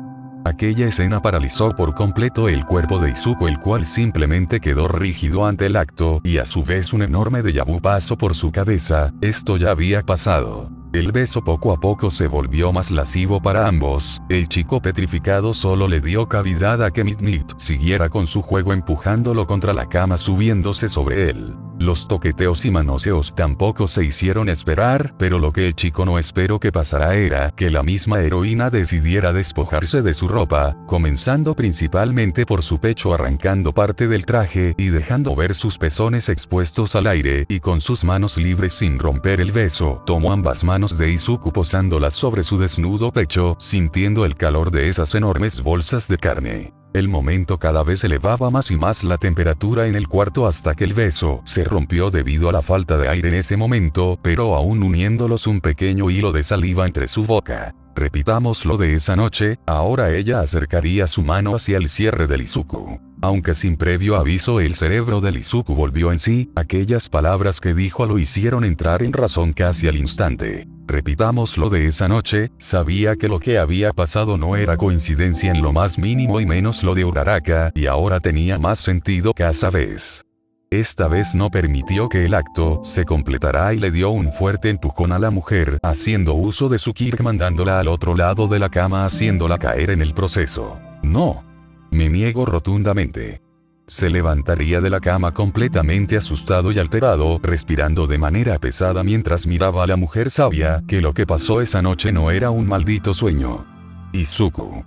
Aquella escena paralizó por completo el cuerpo de Izuku, el cual simplemente quedó rígido ante el acto, y a su vez un enorme déjà vu pasó por su cabeza. Esto ya había pasado. El beso poco a poco se volvió más lascivo para ambos. El chico petrificado solo le dio cavidad a que Midnight siguiera con su juego, empujándolo contra la cama, subiéndose sobre él. Los toqueteos y manoseos tampoco se hicieron esperar, pero lo que el chico no esperó que pasara era que la misma heroína decidiera despojarse de su ropa, comenzando principalmente por su pecho, arrancando parte del traje y dejando ver sus pezones expuestos al aire, y con sus manos libres sin romper el beso, tomó ambas manos de Izuku posándolas sobre su desnudo pecho, sintiendo el calor de esas enormes bolsas de carne. El momento cada vez elevaba más y más la temperatura en el cuarto hasta que el beso se rompió debido a la falta de aire en ese momento, pero aún uniéndolos un pequeño hilo de saliva entre su boca. Repitamos lo de esa noche. Ahora ella acercaría su mano hacia el cierre del Izuku. Aunque sin previo aviso, el cerebro del Izuku volvió en sí. Aquellas palabras que dijo lo hicieron entrar en razón casi al instante. Repitamos lo de esa noche. Sabía que lo que había pasado no era coincidencia en lo más mínimo, y menos lo de Uraraka, y ahora tenía más sentido cada vez. Esta vez no permitió que el acto se completara y le dio un fuerte empujón a la mujer, haciendo uso de su ki, mandándola al otro lado de la cama, haciéndola caer en el proceso. No. Me niego rotundamente. Se levantaría de la cama completamente asustado y alterado, respirando de manera pesada mientras miraba a la mujer. Sabía que lo que pasó esa noche no era un maldito sueño. Izuku.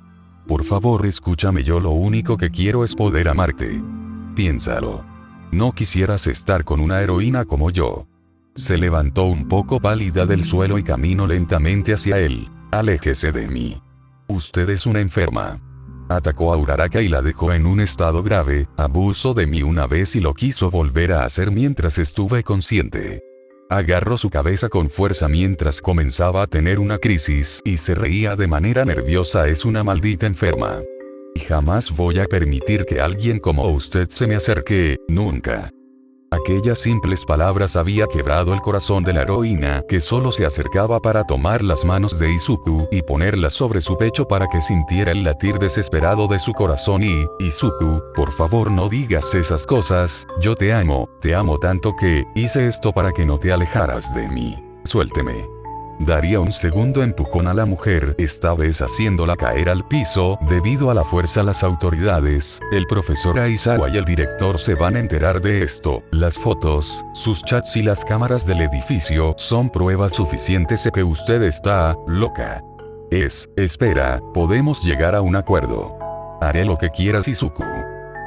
Por favor, escúchame, yo lo único que quiero es poder amarte. Piénsalo. No quisieras estar con una heroína como yo. Se levantó un poco pálida del suelo y caminó lentamente hacia él. Aléjese de mí. Usted es una enferma. Atacó a Uraraka y la dejó en un estado grave. Abusó de mí una vez y lo quiso volver a hacer mientras estuve consciente. Agarró su cabeza con fuerza mientras comenzaba a tener una crisis y se reía de manera nerviosa. Es una maldita enferma. Y jamás voy a permitir que alguien como usted se me acerque, nunca. Aquellas simples palabras había quebrado el corazón de la heroína, que solo se acercaba para tomar las manos de Izuku y ponerlas sobre su pecho para que sintiera el latir desesperado de su corazón. Y, Izuku, por favor no digas esas cosas. Yo te amo tanto que hice esto para que no te alejaras de mí. Suélteme. Daría un segundo empujón a la mujer, esta vez haciéndola caer al piso. Debido a la fuerza, las autoridades, el profesor Aizawa y el director se van a enterar de esto. Las fotos, sus chats y las cámaras del edificio son pruebas suficientes de que usted está loca. Espera, podemos llegar a un acuerdo. Haré lo que quieras, Izuku.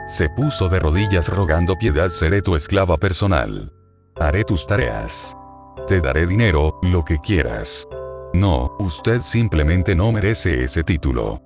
Se puso de rodillas rogando piedad. Seré tu esclava personal. Haré tus tareas. Te daré dinero, lo que quieras. No, usted simplemente no merece ese título.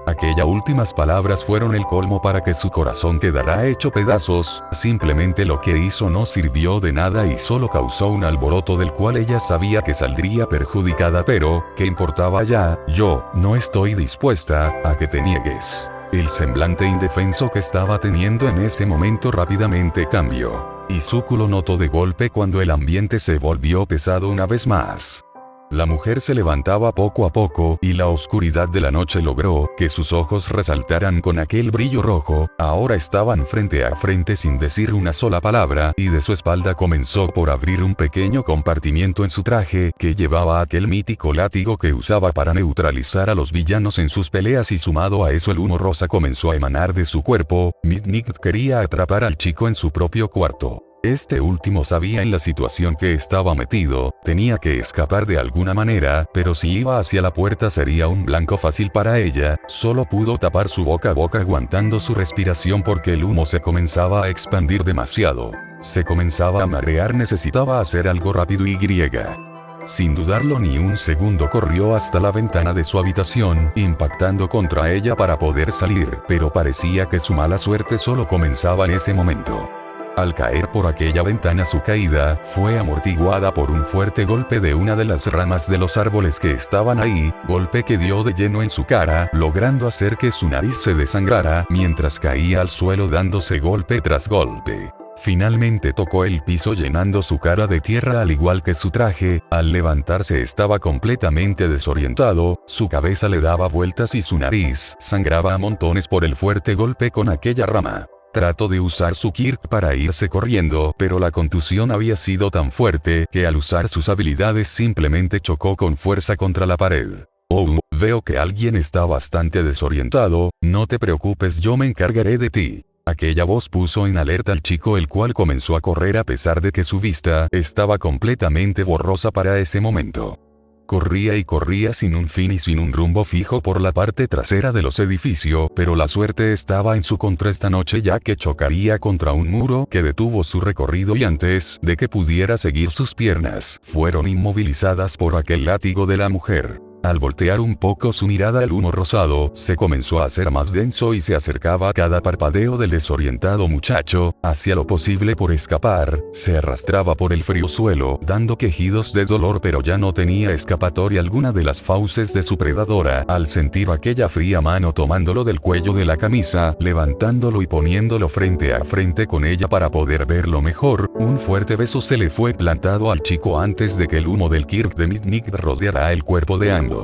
Aquellas últimas palabras fueron el colmo para que su corazón quedara hecho pedazos. Simplemente lo que hizo no sirvió de nada y solo causó un alboroto del cual ella sabía que saldría perjudicada, pero, ¿qué importaba ya? Yo no estoy dispuesta a que te niegues. El semblante indefenso que estaba teniendo en ese momento rápidamente cambió. Izuku lo notó de golpe cuando el ambiente se volvió pesado una vez más. La mujer se levantaba poco a poco y la oscuridad de la noche logró que sus ojos resaltaran con aquel brillo rojo. Ahora estaban frente a frente sin decir una sola palabra, y de su espalda comenzó por abrir un pequeño compartimiento en su traje que llevaba aquel mítico látigo que usaba para neutralizar a los villanos en sus peleas, y sumado a eso el humo rosa comenzó a emanar de su cuerpo. Midnight quería atrapar al chico en su propio cuarto. Este último sabía en la situación que estaba metido, tenía que escapar de alguna manera, pero si iba hacia la puerta sería un blanco fácil para ella, solo pudo tapar su boca aguantando su respiración porque el humo se comenzaba a expandir demasiado. Se comenzaba a marear, necesitaba hacer algo rápido y griega. Sin dudarlo ni un segundo corrió hasta la ventana de su habitación, impactando contra ella para poder salir, pero parecía que su mala suerte solo comenzaba en ese momento. Al caer por aquella ventana su caída fue amortiguada por un fuerte golpe de una de las ramas de los árboles que estaban ahí, golpe que dio de lleno en su cara, logrando hacer que su nariz se desangrara mientras caía al suelo dándose golpe tras golpe. Finalmente tocó el piso llenando su cara de tierra al igual que su traje, al levantarse estaba completamente desorientado, su cabeza le daba vueltas y su nariz sangraba a montones por el fuerte golpe con aquella rama. Trató de usar su Kirk para irse corriendo, pero la contusión había sido tan fuerte que al usar sus habilidades simplemente chocó con fuerza contra la pared. Oh, veo que alguien está bastante desorientado, no te preocupes, yo me encargaré de ti. Aquella voz puso en alerta al chico, el cual comenzó a correr a pesar de que su vista estaba completamente borrosa para ese momento. Corría y corría sin un fin y sin un rumbo fijo por la parte trasera de los edificios, pero la suerte estaba en su contra esta noche ya que chocaría contra un muro que detuvo su recorrido y antes de que pudiera seguir sus piernas, fueron inmovilizadas por aquel látigo de la mujer. Al voltear un poco su mirada el humo rosado se comenzó a hacer más denso y se acercaba a cada parpadeo del desorientado muchacho, hacía lo posible por escapar, se arrastraba por el frío suelo, dando quejidos de dolor pero ya no tenía escapatoria alguna de las fauces de su predadora, al sentir aquella fría mano tomándolo del cuello de la camisa, levantándolo y poniéndolo frente a frente con ella para poder verlo mejor, un fuerte beso se le fue plantado al chico antes de que el humo del Kirk de Midnight rodeara el cuerpo de ambos.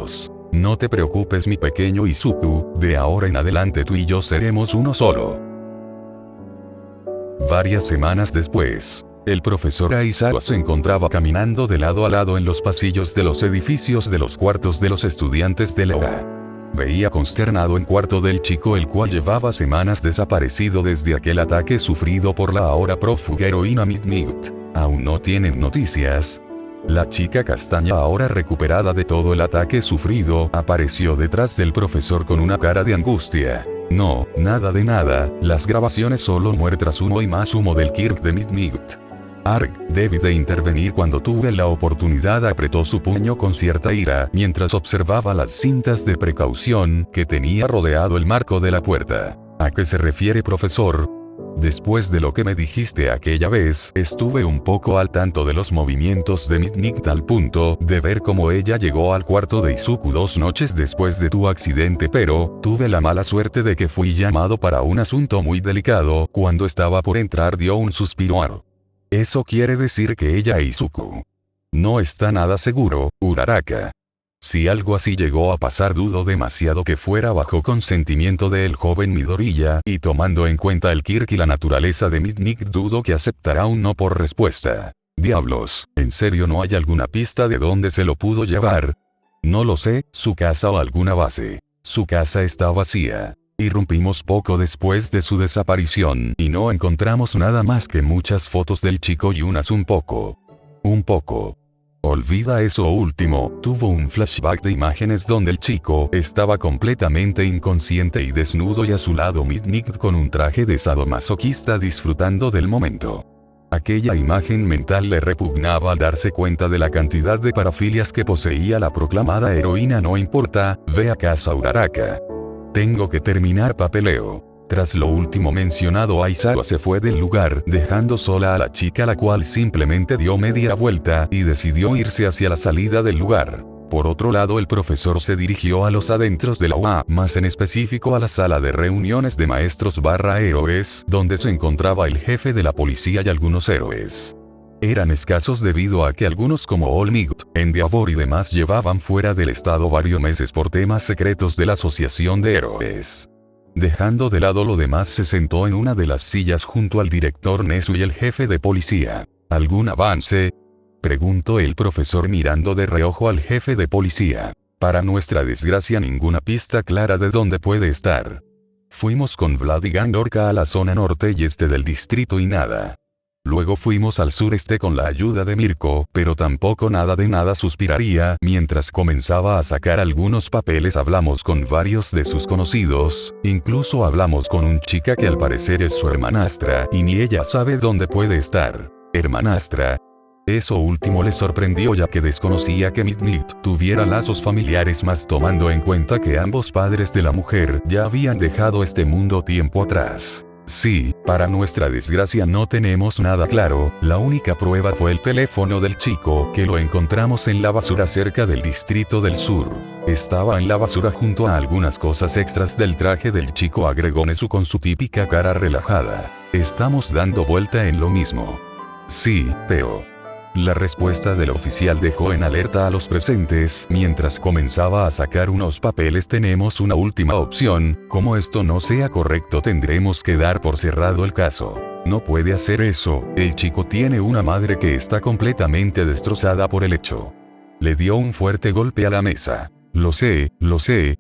No te preocupes mi pequeño Izuku, de ahora en adelante tú y yo seremos uno solo. Varias semanas después, el profesor Aizawa se encontraba caminando de lado a lado en los pasillos de los edificios de los cuartos de los estudiantes de la UA. Veía consternado el cuarto del chico, el cual llevaba semanas desaparecido desde aquel ataque sufrido por la ahora prófuga heroína Midnight. ¿Aún no tienen noticias? La chica castaña, ahora recuperada de todo el ataque sufrido, apareció detrás del profesor con una cara de angustia. No, nada de nada, las grabaciones solo muestran humo y más humo del Kirk de Midnight. Arg, debí de intervenir cuando tuve la oportunidad, apretó su puño con cierta ira mientras observaba las cintas de precaución que tenía rodeado el marco de la puerta. ¿A qué se refiere, profesor? Después de lo que me dijiste aquella vez, estuve un poco al tanto de los movimientos de Midnight al punto de ver cómo ella llegó al cuarto de Izuku 2 noches después de tu accidente, pero tuve la mala suerte de que fui llamado para un asunto muy delicado. Cuando estaba por entrar dio un suspiro. Eso quiere decir que ella e Izuku no está nada seguro, Uraraka. Si algo así llegó a pasar, dudo demasiado que fuera bajo consentimiento del joven Midoriya, y tomando en cuenta el Kirk y la naturaleza de Midnight, dudo que aceptará un no por respuesta. Diablos, ¿en serio no hay alguna pista de dónde se lo pudo llevar? No lo sé, su casa o alguna base. Su casa está vacía. Irrumpimos poco después de su desaparición, y no encontramos nada más que muchas fotos del chico y unas un poco. Olvida eso último, tuvo un flashback de imágenes donde el chico estaba completamente inconsciente y desnudo y a su lado Midnight con un traje de sadomasoquista disfrutando del momento. Aquella imagen mental le repugnaba al darse cuenta de la cantidad de parafilias que poseía la proclamada heroína. No importa, ve a casa Uraraka. Tengo que terminar papeleo. Tras lo último mencionado, Aizawa se fue del lugar, dejando sola a la chica, la cual simplemente dio media vuelta y decidió irse hacia la salida del lugar. Por otro lado, el profesor se dirigió a los adentros de la UA, más en específico a la sala de reuniones de maestros / héroes, donde se encontraba el jefe de la policía y algunos héroes. Eran escasos debido a que algunos como All Might, Endeavor y demás llevaban fuera del estado varios meses por temas secretos de la asociación de héroes. Dejando de lado lo demás, se sentó en una de las sillas junto al director Nezu y el jefe de policía. ¿Algún avance?, preguntó el profesor mirando de reojo al jefe de policía. Para nuestra desgracia, ninguna pista clara de dónde puede estar. Fuimos con Vlad y Gang Orca a la zona norte y este del distrito y nada. Luego fuimos al sureste con la ayuda de Mirko, pero tampoco nada de nada, suspiraría. Mientras comenzaba a sacar algunos papeles hablamos con varios de sus conocidos, incluso hablamos con una chica que al parecer es su hermanastra y ni ella sabe dónde puede estar. ¿Hermanastra? Eso último le sorprendió ya que desconocía que Mitnick tuviera lazos familiares, más tomando en cuenta que ambos padres de la mujer ya habían dejado este mundo tiempo atrás. Sí, para nuestra desgracia no tenemos nada claro, la única prueba fue el teléfono del chico que lo encontramos en la basura cerca del Distrito del Sur. Estaba en la basura junto a algunas cosas extras del traje del chico, agregó Nezu con su típica cara relajada. Estamos dando vuelta en lo mismo. Sí, pero... La respuesta del oficial dejó en alerta a los presentes. Mientras comenzaba a sacar unos papeles, tenemos una última opción. Como esto no sea correcto, tendremos que dar por cerrado el caso. No puede hacer eso, el chico tiene una madre que está completamente destrozada por el hecho. Le dio un fuerte golpe a la mesa. Lo sé,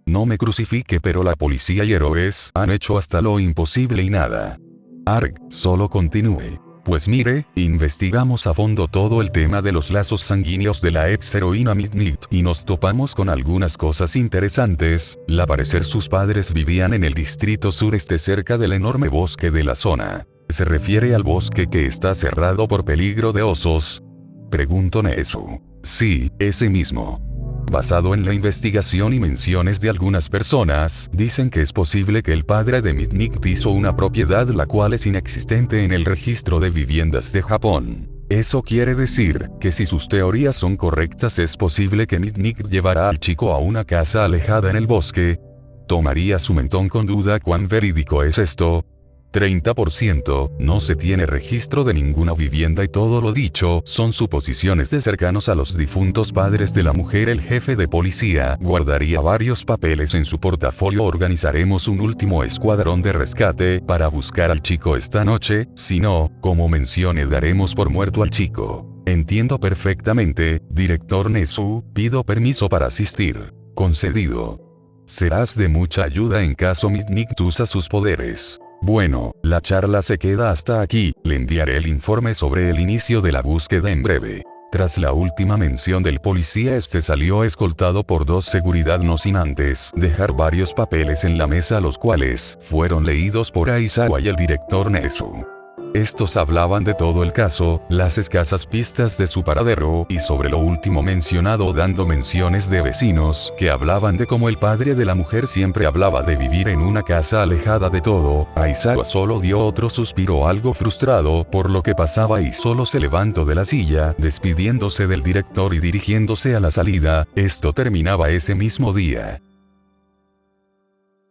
no me crucifique, pero la policía y héroes han hecho hasta lo imposible y nada. Arg, solo continúe. Pues mire, investigamos a fondo todo el tema de los lazos sanguíneos de la ex heroína Mitnick y nos topamos con algunas cosas interesantes. Al parecer sus padres vivían en el distrito sureste cerca del enorme bosque de la zona. ¿Se refiere al bosque que está cerrado por peligro de osos?, preguntó Nezu. Sí, ese mismo. Basado en la investigación y menciones de algunas personas, dicen que es posible que el padre de Mitnick hizo una propiedad la cual es inexistente en el registro de viviendas de Japón. Eso quiere decir que si sus teorías son correctas, es posible que Mitnick llevará al chico a una casa alejada en el bosque. Tomaría su mentón con duda. ¿Cuán verídico es esto? 30%, no se tiene registro de ninguna vivienda y todo lo dicho son suposiciones de cercanos a los difuntos padres de la mujer. El jefe de policía guardaría varios papeles en su portafolio. Organizaremos un último escuadrón de rescate para buscar al chico esta noche, si no, como mencioné, daremos por muerto al chico. Entiendo perfectamente, director Nezu, pido permiso para asistir. Concedido. Serás de mucha ayuda en caso Mitnick usa sus poderes. Bueno, la charla se queda hasta aquí, le enviaré el informe sobre el inicio de la búsqueda en breve. Tras la última mención del policía, este salió escoltado por dos seguridad, no sin antes dejar varios papeles en la mesa, los cuales fueron leídos por Aizawa y el director Nezu. Estos hablaban de todo el caso, las escasas pistas de su paradero y sobre lo último mencionado, dando menciones de vecinos que hablaban de cómo el padre de la mujer siempre hablaba de vivir en una casa alejada de todo. Aizawa solo dio otro suspiro, algo frustrado por lo que pasaba, y solo se levantó de la silla, despidiéndose del director y dirigiéndose a la salida. Esto terminaba ese mismo día.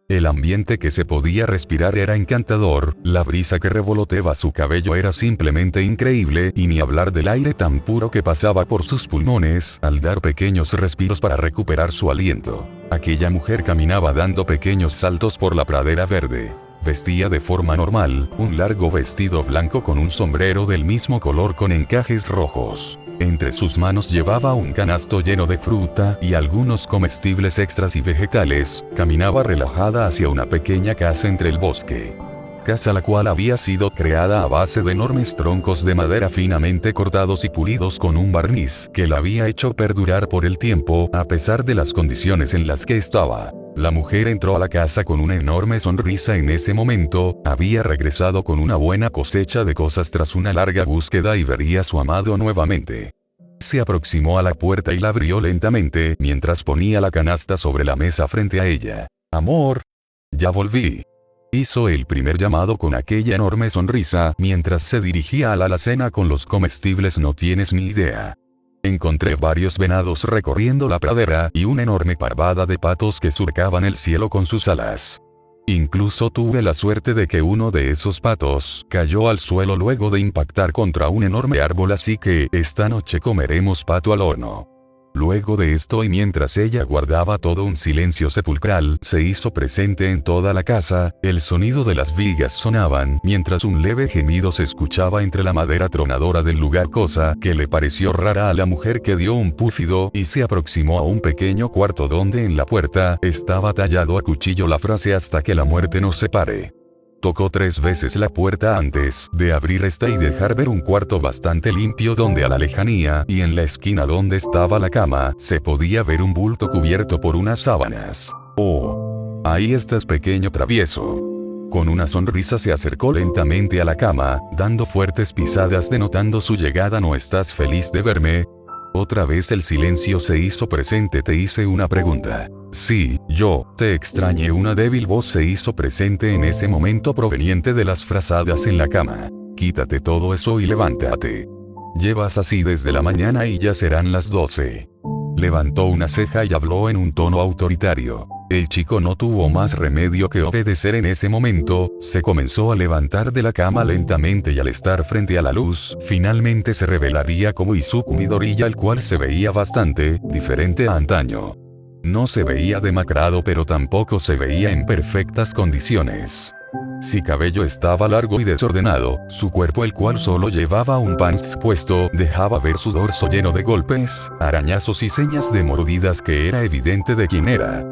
El ambiente que se podía respirar era encantador, la brisa que revoloteaba su cabello era simplemente increíble, y ni hablar del aire tan puro que pasaba por sus pulmones al dar pequeños respiros para recuperar su aliento. Aquella mujer caminaba dando pequeños saltos por la pradera verde. Vestía de forma normal, un largo vestido blanco con un sombrero del mismo color con encajes rojos. Entre sus manos llevaba un canasto lleno de fruta y algunos comestibles extras y vegetales. Caminaba relajada hacia una pequeña casa entre el bosque. Casa la cual había sido creada a base de enormes troncos de madera finamente cortados y pulidos con un barniz que la había hecho perdurar por el tiempo, a pesar de las condiciones en las que estaba. La mujer entró a la casa con una enorme sonrisa. En ese momento, había regresado con una buena cosecha de cosas tras una larga búsqueda y vería a su amado nuevamente. Se aproximó a la puerta y la abrió lentamente mientras ponía la canasta sobre la mesa frente a ella. Amor. Ya volví. Hizo el primer llamado con aquella enorme sonrisa mientras se dirigía a la alacena con los comestibles. No tienes ni idea. Encontré varios venados recorriendo la pradera y una enorme parvada de patos que surcaban el cielo con sus alas. Incluso tuve la suerte de que uno de esos patos cayó al suelo luego de impactar contra un enorme árbol, así que esta noche comeremos pato al horno. Luego de esto, y mientras ella guardaba todo un silencio sepulcral se hizo presente en toda la casa, el sonido de las vigas sonaban mientras un leve gemido se escuchaba entre la madera tronadora del lugar, cosa que le pareció rara a la mujer, que dio un púfido y se aproximó a un pequeño cuarto donde en la puerta estaba tallado a cuchillo la frase: hasta que la muerte nos separe. Tocó 3 veces la puerta antes de abrir esta y dejar ver un cuarto bastante limpio donde a la lejanía y en la esquina donde estaba la cama se podía ver un bulto cubierto por unas sábanas. Oh. Ahí estás, pequeño travieso. Con una sonrisa se acercó lentamente a la cama, dando fuertes pisadas denotando su llegada. ¿No estás feliz de verme? Otra vez el silencio se hizo presente. Te hice una pregunta. Sí, yo, te extrañé. Una débil voz se hizo presente en ese momento proveniente de las frazadas en la cama. Quítate todo eso y levántate. Llevas así desde la mañana y ya serán las 12. Levantó una ceja y habló en un tono autoritario. El chico no tuvo más remedio que obedecer. En ese momento, se comenzó a levantar de la cama lentamente y al estar frente a la luz, finalmente se revelaría como Izuku Midoriya, el cual se veía bastante diferente a antaño. No se veía demacrado pero tampoco se veía en perfectas condiciones. Su cabello estaba largo y desordenado, su cuerpo, el cual solo llevaba un pants puesto, dejaba ver su dorso lleno de golpes, arañazos y señas de mordidas que era evidente de quién era.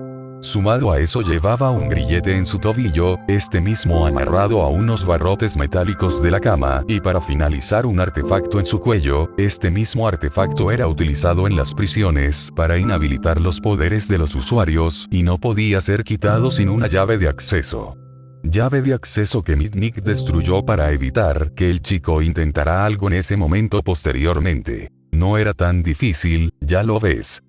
Sumado a eso llevaba un grillete en su tobillo, este mismo amarrado a unos barrotes metálicos de la cama, y para finalizar un artefacto en su cuello. Este mismo artefacto era utilizado en las prisiones para inhabilitar los poderes de los usuarios, y no podía ser quitado sin una llave de acceso. Llave de acceso que Mitnick destruyó para evitar que el chico intentara algo en ese momento posteriormente. No era tan difícil, ya lo ves.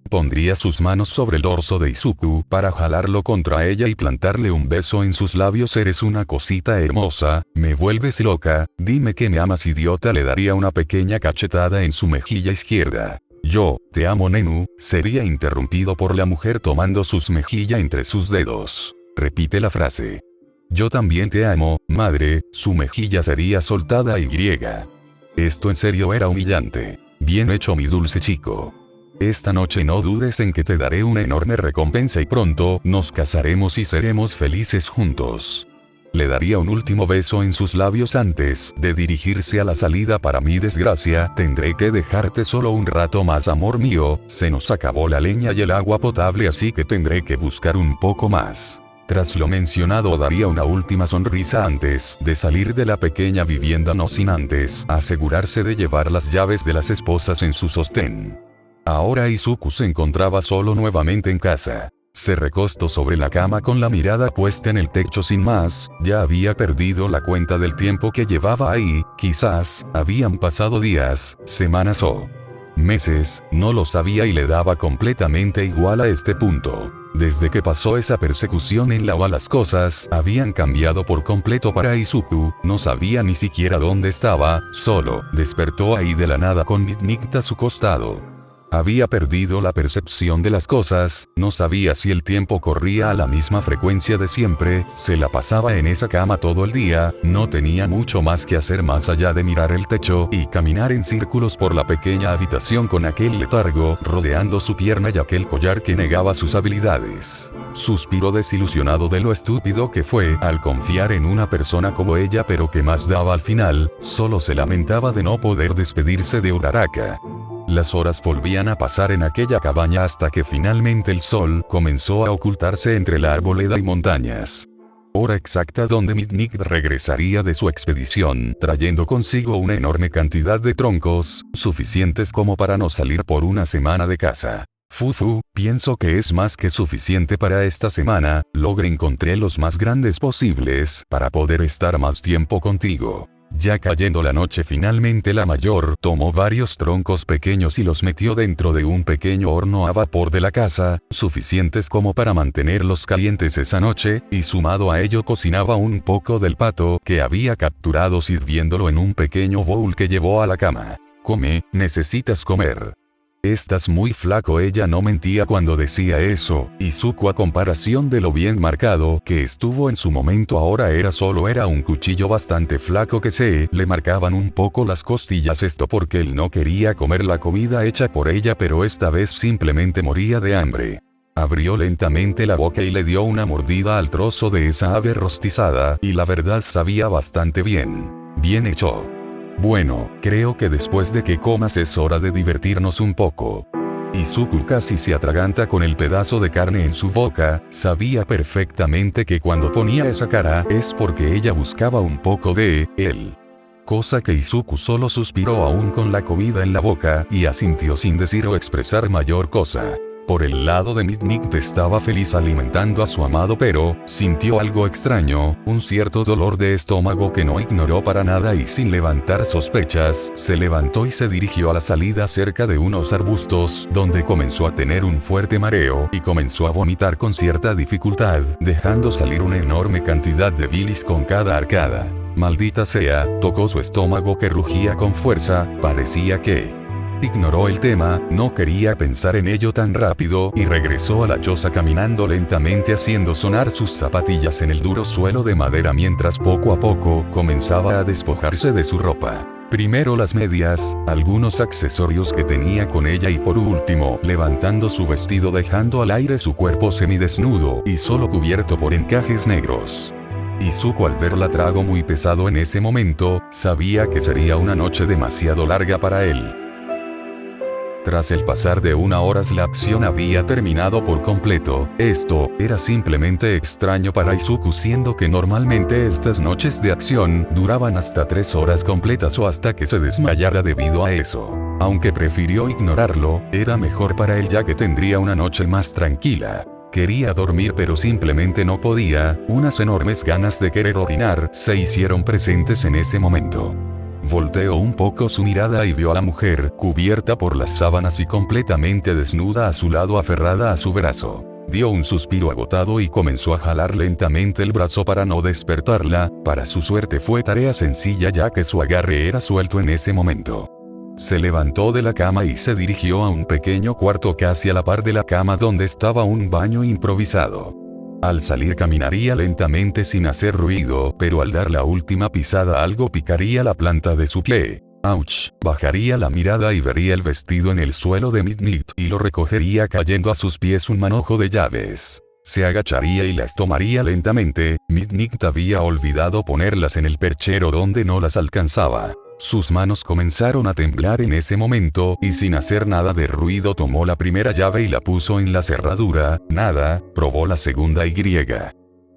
Pondría sus manos sobre el dorso de Izuku para jalarlo contra ella y plantarle un beso en sus labios. Eres una cosita hermosa, me vuelves loca, dime que me amas, idiota. Le daría una pequeña cachetada en su mejilla izquierda. Yo, te amo, Nenu, sería interrumpido por la mujer tomando sus mejillas entre sus dedos. Repite la frase. Yo también te amo, madre. Su mejilla sería soltada y griega. Esto en serio era humillante. Bien hecho, mi dulce chico. Esta noche no dudes en que te daré una enorme recompensa y pronto nos casaremos y seremos felices juntos. Le daría un último beso en sus labios antes de dirigirse a la salida. Para mi desgracia, tendré que dejarte solo un rato más, amor mío. Se nos acabó la leña y el agua potable, así que tendré que buscar un poco más. Tras lo mencionado, daría una última sonrisa antes de salir de la pequeña vivienda, no sin antes asegurarse de llevar las llaves de las esposas en su sostén. Ahora Izuku se encontraba solo nuevamente en casa. Se recostó sobre la cama con la mirada puesta en el techo sin más. Ya había perdido la cuenta del tiempo que llevaba ahí. Quizás habían pasado días, semanas o meses, no lo sabía y le daba completamente igual a este punto. Desde que pasó esa persecución en la UA, las cosas habían cambiado por completo para Izuku. No sabía ni siquiera dónde estaba, solo despertó ahí de la nada con Mitnick a su costado. Había perdido la percepción de las cosas, no sabía si el tiempo corría a la misma frecuencia de siempre. Se la pasaba en esa cama todo el día, no tenía mucho más que hacer más allá de mirar el techo y caminar en círculos por la pequeña habitación con aquel letargo rodeando su pierna y aquel collar que negaba sus habilidades. Suspiró desilusionado de lo estúpido que fue al confiar en una persona como ella, pero que más daba al final. Solo se lamentaba de no poder despedirse de Uraraka. Las horas volvían a pasar en aquella cabaña hasta que finalmente el sol comenzó a ocultarse entre la arboleda y montañas. Hora exacta donde Mitnick regresaría de su expedición, trayendo consigo una enorme cantidad de troncos, suficientes como para no salir por una semana de casa. Fufu, pienso que es más que suficiente para esta semana. Encontré los más grandes posibles para poder estar más tiempo contigo. Ya cayendo la noche, finalmente la mayor tomó varios troncos pequeños y los metió dentro de un pequeño horno a vapor de la casa, suficientes como para mantenerlos calientes esa noche, y sumado a ello cocinaba un poco del pato que había capturado sirviéndolo en un pequeño bowl que llevó a la cama. Come, necesitas comer. Estás muy flaco. Ella no mentía cuando decía eso. Izuku, a comparación de lo bien marcado que estuvo en su momento, ahora era un cuchillo bastante flaco que se le marcaban un poco las costillas. Esto porque él no quería comer la comida hecha por ella, pero esta vez simplemente moría de hambre. Abrió lentamente la boca y le dio una mordida al trozo de esa ave rostizada, y la verdad sabía bastante bien. Bien hecho. Bueno, creo que después de que comas es hora de divertirnos un poco. Izuku casi se atraganta con el pedazo de carne en su boca, sabía perfectamente que cuando ponía esa cara es porque ella buscaba un poco de él. Cosa que Izuku solo suspiró aún con la comida en la boca y asintió sin decir o expresar mayor cosa. Por el lado de Midnight estaba feliz alimentando a su amado pero sintió algo extraño, un cierto dolor de estómago que no ignoró para nada y sin levantar sospechas, se levantó y se dirigió a la salida cerca de unos arbustos, donde comenzó a tener un fuerte mareo y comenzó a vomitar con cierta dificultad, dejando salir una enorme cantidad de bilis con cada arcada. Maldita sea, tocó su estómago que rugía con fuerza, parecía que ignoró el tema, no quería pensar en ello tan rápido y regresó a la choza caminando lentamente haciendo sonar sus zapatillas en el duro suelo de madera mientras poco a poco comenzaba a despojarse de su ropa. Primero las medias, algunos accesorios que tenía con ella y por último, levantando su vestido dejando al aire su cuerpo semidesnudo y solo cubierto por encajes negros. Izuku al verla tragó muy pesado en ese momento, sabía que sería una noche demasiado larga para él. Tras el pasar de 1 hora la acción había terminado por completo, esto era simplemente extraño para Izuku siendo que normalmente estas noches de acción duraban hasta 3 horas completas o hasta que se desmayara debido a eso. Aunque prefirió ignorarlo, era mejor para él ya que tendría una noche más tranquila. Quería dormir pero simplemente no podía, unas enormes ganas de querer orinar se hicieron presentes en ese momento. Volteó un poco su mirada y vio a la mujer, cubierta por las sábanas y completamente desnuda a su lado aferrada a su brazo. Dio un suspiro agotado y comenzó a jalar lentamente el brazo para no despertarla, para su suerte fue tarea sencilla ya que su agarre era suelto en ese momento. Se levantó de la cama y se dirigió a un pequeño cuarto casi a la par de la cama donde estaba un baño improvisado. Al salir caminaría lentamente sin hacer ruido, pero al dar la última pisada algo picaría la planta de su pie. ¡Auch! Bajaría la mirada y vería el vestido en el suelo de Midnight y lo recogería cayendo a sus pies un manojo de llaves. Se agacharía y las tomaría lentamente, Midnight había olvidado ponerlas en el perchero donde no las alcanzaba. Sus manos comenzaron a temblar en ese momento y sin hacer nada de ruido tomó la primera llave y la puso en la cerradura, nada, probó la segunda y.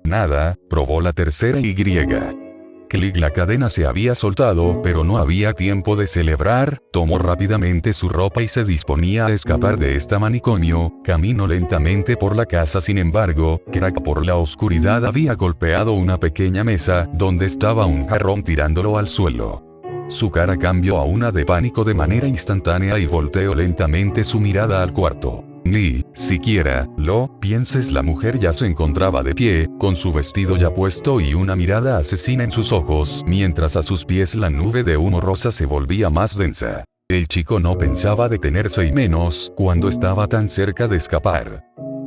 Nada, probó la tercera y. Clic, la cadena se había soltado pero no había tiempo de celebrar, tomó rápidamente su ropa y se disponía a escapar de esta manicomio, caminó lentamente por la casa sin embargo, crack por la oscuridad había golpeado una pequeña mesa donde estaba un jarrón tirándolo al suelo. Su cara cambió a una de pánico de manera instantánea y volteó lentamente su mirada al cuarto. Ni siquiera lo pienses, la mujer ya se encontraba de pie, con su vestido ya puesto y una mirada asesina en sus ojos, mientras a sus pies la nube de humo rosa se volvía más densa. El chico no pensaba detenerse y menos, cuando estaba tan cerca de escapar.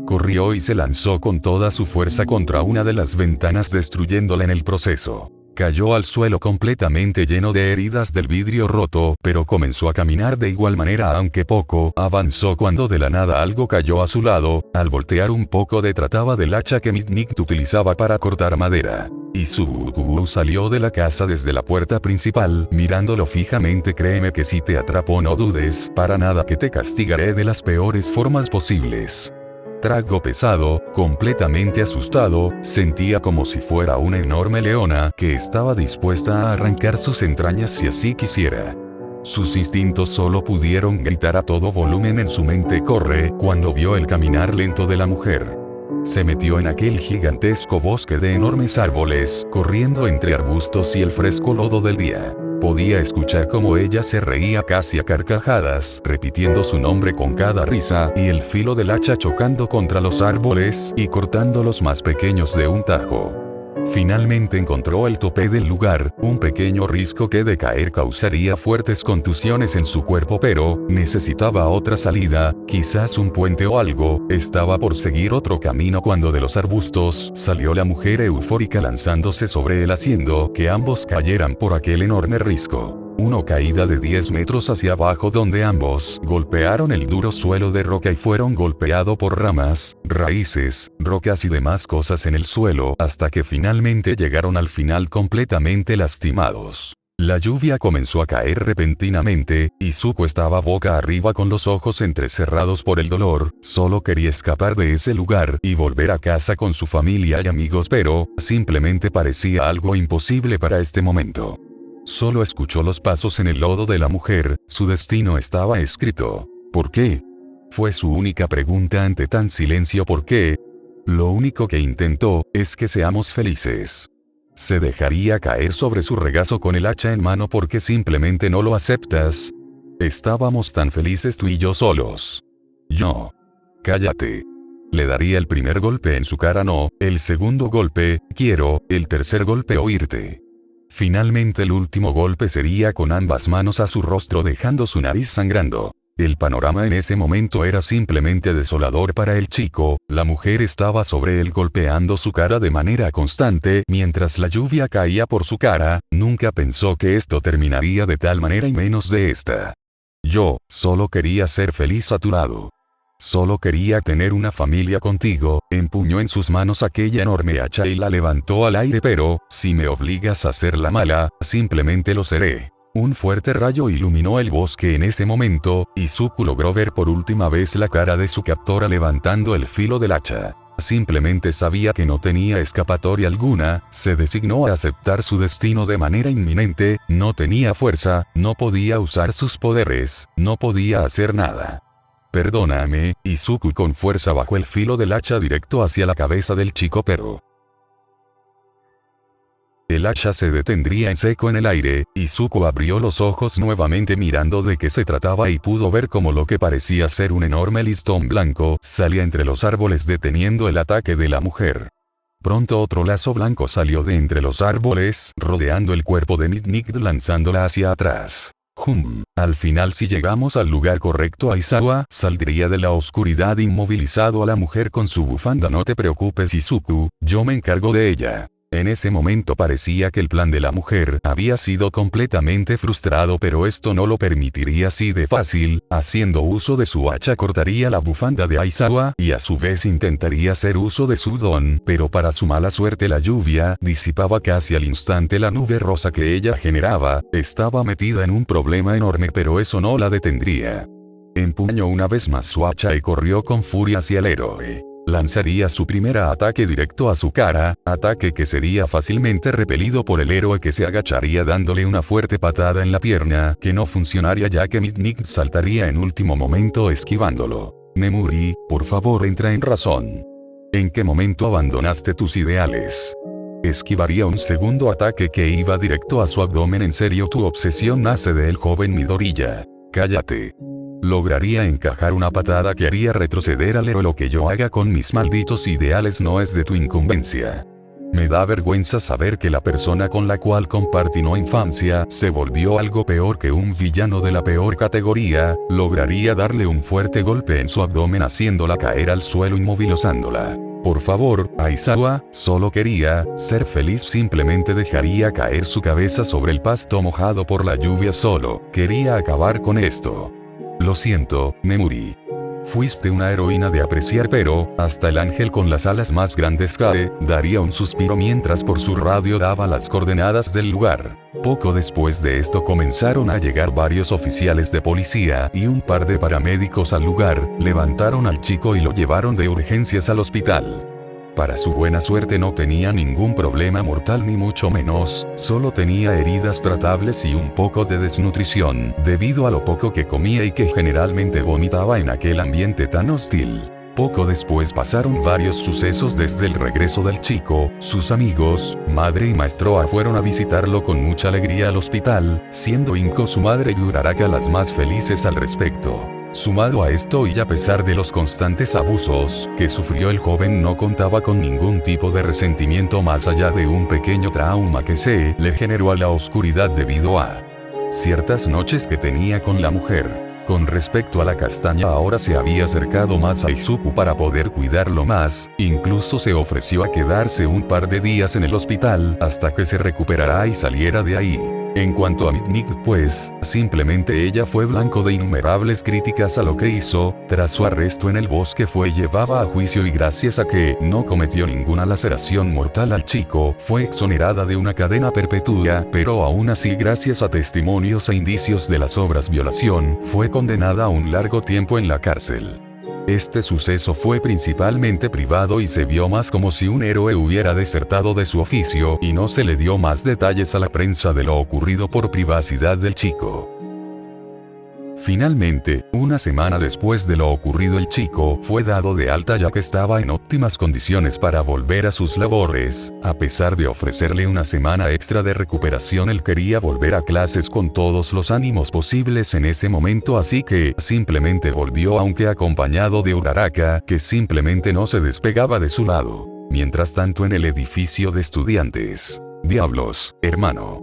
Corrió y se lanzó con toda su fuerza contra una de las ventanas destruyéndola en el proceso. Cayó al suelo completamente lleno de heridas del vidrio roto, pero comenzó a caminar de igual manera aunque poco avanzó cuando de la nada algo cayó a su lado, al voltear un poco trataba del hacha que Midnight utilizaba para cortar madera. Izuku salió de la casa desde la puerta principal, mirándolo fijamente. Créeme que si te atrapo no dudes, para nada que te castigaré de las peores formas posibles. Trago pesado, completamente asustado, sentía como si fuera una enorme leona que estaba dispuesta a arrancar sus entrañas si así quisiera. Sus instintos solo pudieron gritar a todo volumen en su mente corre cuando vio el caminar lento de la mujer. Se metió en aquel gigantesco bosque de enormes árboles, corriendo entre arbustos y el fresco lodo del día. Podía escuchar cómo ella se reía casi a carcajadas, repitiendo su nombre con cada risa, y el filo del hacha chocando contra los árboles y cortando los más pequeños de un tajo. Finalmente encontró el tope del lugar, un pequeño risco que de caer causaría fuertes contusiones en su cuerpo, pero necesitaba otra salida, quizás un puente o algo. Estaba por seguir otro camino cuando de los arbustos salió la mujer eufórica lanzándose sobre él haciendo que ambos cayeran por aquel enorme risco. Una caída de 10 metros hacia abajo donde ambos golpearon el duro suelo de roca y fueron golpeados por ramas, raíces, rocas y demás cosas en el suelo hasta que finalmente llegaron al final completamente lastimados. La lluvia comenzó a caer repentinamente, Izuku estaba boca arriba con los ojos entrecerrados por el dolor, solo quería escapar de ese lugar y volver a casa con su familia y amigos, pero simplemente parecía algo imposible para este momento. Solo escuchó los pasos en el lodo de la mujer, su destino estaba escrito. ¿Por qué? Fue su única pregunta ante tan silencio. ¿Por qué? Lo único que intentó es que seamos felices. ¿Se dejaría caer sobre su regazo con el hacha en mano porque simplemente no lo aceptas? Estábamos tan felices tú y yo solos. Yo. Cállate. Le daría el primer golpe en su cara, no, el segundo golpe, quiero, el tercer golpe oírte. Finalmente el último golpe sería con ambas manos a su rostro dejando su nariz sangrando. El panorama en ese momento era simplemente desolador para el chico, la mujer estaba sobre él golpeando su cara de manera constante mientras la lluvia caía por su cara, nunca pensó que esto terminaría de tal manera y menos de esta. Yo, solo quería ser feliz a tu lado. Solo quería tener una familia contigo, empuñó en sus manos aquella enorme hacha y la levantó al aire, pero, si me obligas a ser la mala, simplemente lo seré. Un fuerte rayo iluminó el bosque en ese momento, y Izuku logró ver por última vez la cara de su captora levantando el filo del hacha. Simplemente sabía que no tenía escapatoria alguna, se designó a aceptar su destino de manera inminente, no tenía fuerza, no podía usar sus poderes, no podía hacer nada. Perdóname, Izuku con fuerza bajó el filo del hacha directo hacia la cabeza del chico, pero el hacha se detendría en seco en el aire. Izuku abrió los ojos nuevamente mirando de qué se trataba y pudo ver como lo que parecía ser un enorme listón blanco salía entre los árboles deteniendo el ataque de la mujer. Pronto otro lazo blanco salió de entre los árboles, rodeando el cuerpo de Nick lanzándola hacia atrás. Al final, si llegamos al lugar correcto, Aizawa saldría de la oscuridad inmovilizado a la mujer con su bufanda. No te preocupes, Izuku, yo me encargo de ella. En ese momento parecía que el plan de la mujer había sido completamente frustrado, pero esto no lo permitiría así de fácil. Haciendo uso de su hacha cortaría la bufanda de Aizawa y a su vez intentaría hacer uso de su don, pero para su mala suerte la lluvia disipaba casi al instante la nube rosa que ella generaba. Estaba metida en un problema enorme, pero eso no la detendría. Empuñó una vez más su hacha y corrió con furia hacia el héroe. Lanzaría su primer ataque directo a su cara, ataque que sería fácilmente repelido por el héroe, que se agacharía dándole una fuerte patada en la pierna que no funcionaría ya que Nick saltaría en último momento esquivándolo. Nemuri, por favor entra en razón. ¿En qué momento abandonaste tus ideales? Esquivaría un segundo ataque que iba directo a su abdomen. En serio, tu obsesión nace del joven Midoriya. Cállate. Lograría encajar una patada que haría retroceder al héroe. Lo que yo haga con mis malditos ideales no es de tu incumbencia. Me da vergüenza saber que la persona con la cual compartí una infancia se volvió algo peor que un villano de la peor categoría. Lograría darle un fuerte golpe en su abdomen haciéndola caer al suelo inmovilizándola. Por favor, Aizawa, solo quería ser feliz. Simplemente dejaría caer su cabeza sobre el pasto mojado por la lluvia. Solo quería acabar con esto. Lo siento, Nemuri. Fuiste una heroína de apreciar, pero hasta el ángel con las alas más grandes cae. Daría un suspiro mientras por su radio daba las coordenadas del lugar. Poco después de esto comenzaron a llegar varios oficiales de policía y un par de paramédicos al lugar. Levantaron al chico y lo llevaron de urgencias al hospital. Para su buena suerte no tenía ningún problema mortal ni mucho menos, solo tenía heridas tratables y un poco de desnutrición, debido a lo poco que comía y que generalmente vomitaba en aquel ambiente tan hostil. Poco después pasaron varios sucesos desde el regreso del chico. Sus amigos, madre y maestro fueron a visitarlo con mucha alegría al hospital, siendo Inko su madre y Uraraka las más felices al respecto. Sumado a esto y a pesar de los constantes abusos que sufrió el joven, no contaba con ningún tipo de resentimiento más allá de un pequeño trauma que se le generó a la oscuridad debido a ciertas noches que tenía con la mujer. Con respecto a la castaña, ahora se había acercado más a Izuku para poder cuidarlo más, incluso se ofreció a quedarse un par de días en el hospital hasta que se recuperara y saliera de ahí. En cuanto a Mitnick, pues, simplemente ella fue blanco de innumerables críticas a lo que hizo. Tras su arresto en el bosque fue llevada a juicio y gracias a que no cometió ninguna laceración mortal al chico, fue exonerada de una cadena perpetua, pero aún así gracias a testimonios e indicios de las obras violación, fue condenada a un largo tiempo en la cárcel. Este suceso fue principalmente privado y se vio más como si un héroe hubiera desertado de su oficio y no se le dio más detalles a la prensa de lo ocurrido por privacidad del chico. Finalmente, una semana después de lo ocurrido el chico fue dado de alta ya que estaba en óptimas condiciones para volver a sus labores. A pesar de ofrecerle una semana extra de recuperación, él quería volver a clases con todos los ánimos posibles en ese momento, así que simplemente volvió, aunque acompañado de Uraraka, que simplemente no se despegaba de su lado. Mientras tanto, en el edificio de estudiantes. «Diablos, hermano.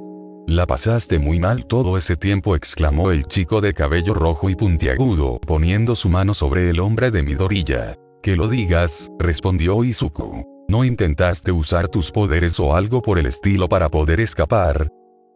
La pasaste muy mal todo ese tiempo», exclamó el chico de cabello rojo y puntiagudo, poniendo su mano sobre el hombro de Midoriya. «Que lo digas», respondió Izuku. «¿No intentaste usar tus poderes o algo por el estilo para poder escapar?»,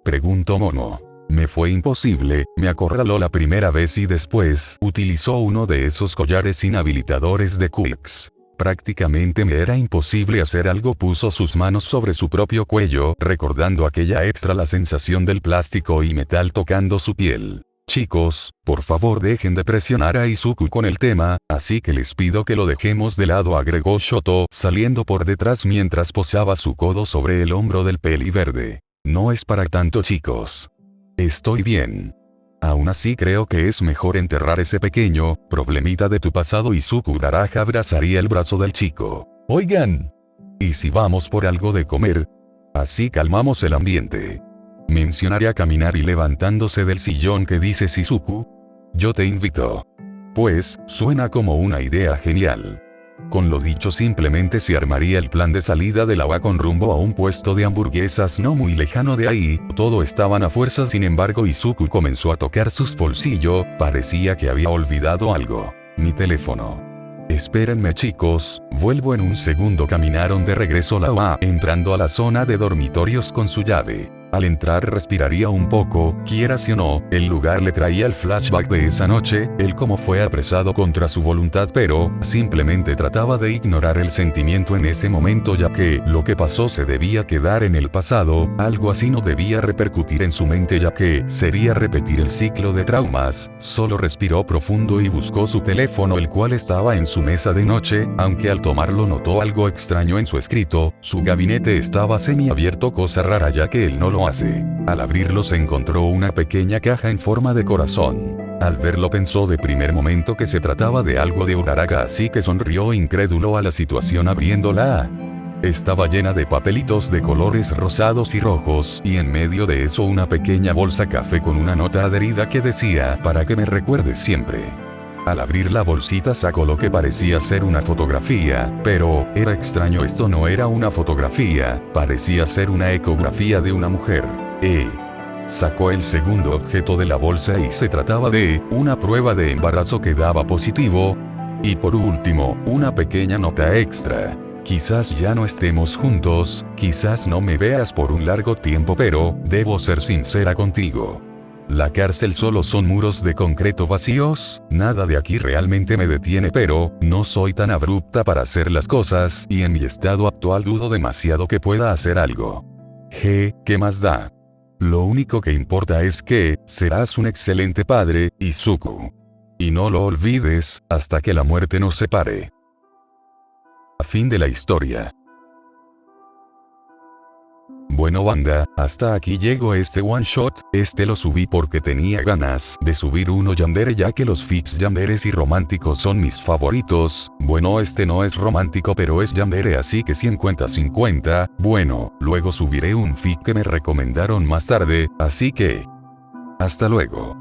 preguntó Momo. «Me fue imposible, me acorraló la primera vez y después utilizó uno de esos collares inhabilitadores de Quicks. Prácticamente me era imposible hacer algo». Puso sus manos sobre su propio cuello, recordando aquella extra la sensación del plástico y metal tocando su piel. «Chicos, por favor dejen de presionar a Izuku con el tema, así que les pido que lo dejemos de lado», agregó Shoto, saliendo por detrás mientras posaba su codo sobre el hombro del peli verde. «No es para tanto, chicos. Estoy bien. Aún así creo que es mejor enterrar ese pequeño problemita de tu pasado». Izuku Uraraka abrazaría el brazo del chico. «Oigan, ¿y si vamos por algo de comer? Así calmamos el ambiente». Mencionaría caminar y levantándose del sillón. «¿Qué dices, Izuku? Yo te invito». «Pues, suena como una idea genial». Con lo dicho, simplemente se armaría el plan de salida del agua con rumbo a un puesto de hamburguesas no muy lejano de ahí. Todo estaban a fuerza. Sin embargo, Izuku comenzó a tocar sus bolsillos, parecía que había olvidado algo. «Mi teléfono». «Espérenme, chicos, vuelvo en un segundo». Caminaron de regreso a la UA, entrando a la zona de dormitorios con su llave. Al entrar respiraría un poco, quiera si o no, el lugar le traía el flashback de esa noche, él como fue apresado contra su voluntad, pero simplemente trataba de ignorar el sentimiento en ese momento, ya que lo que pasó se debía quedar en el pasado. Algo así no debía repercutir en su mente, ya que sería repetir el ciclo de traumas. Solo respiró profundo y buscó su teléfono, el cual estaba en su mesa de noche, aunque al tomarlo notó algo extraño en su escrito. Su gabinete estaba semiabierto, cosa rara ya que él no lo hace. Al abrirlo se encontró una pequeña caja en forma de corazón. Al verlo pensó de primer momento que se trataba de algo de Uraraka, así que sonrió incrédulo a la situación abriéndola. Estaba llena de papelitos de colores rosados y rojos, y en medio de eso una pequeña bolsa café con una nota adherida que decía: «Para que me recuerdes siempre». Al abrir la bolsita sacó lo que parecía ser una fotografía, pero era extraño, esto no era una fotografía, parecía ser una ecografía de una mujer. Sacó el segundo objeto de la bolsa y se trataba de una prueba de embarazo que daba positivo. Y por último, una pequeña nota extra. «Quizás ya no estemos juntos, quizás no me veas por un largo tiempo, pero debo ser sincera contigo. La cárcel solo son muros de concreto vacíos, nada de aquí realmente me detiene, pero no soy tan abrupta para hacer las cosas y en mi estado actual dudo demasiado que pueda hacer algo. ¿Qué más da? Lo único que importa es que serás un excelente padre, Izuku. Y no lo olvides, hasta que la muerte nos separe». A fin de la historia. Bueno banda, hasta aquí llegó este one shot. Lo subí porque tenía ganas de subir uno yandere, ya que los fics yanderes y románticos son mis favoritos. Bueno, no es romántico pero es yandere, así que 50-50. Bueno, luego subiré un fic que me recomendaron más tarde, así que hasta luego.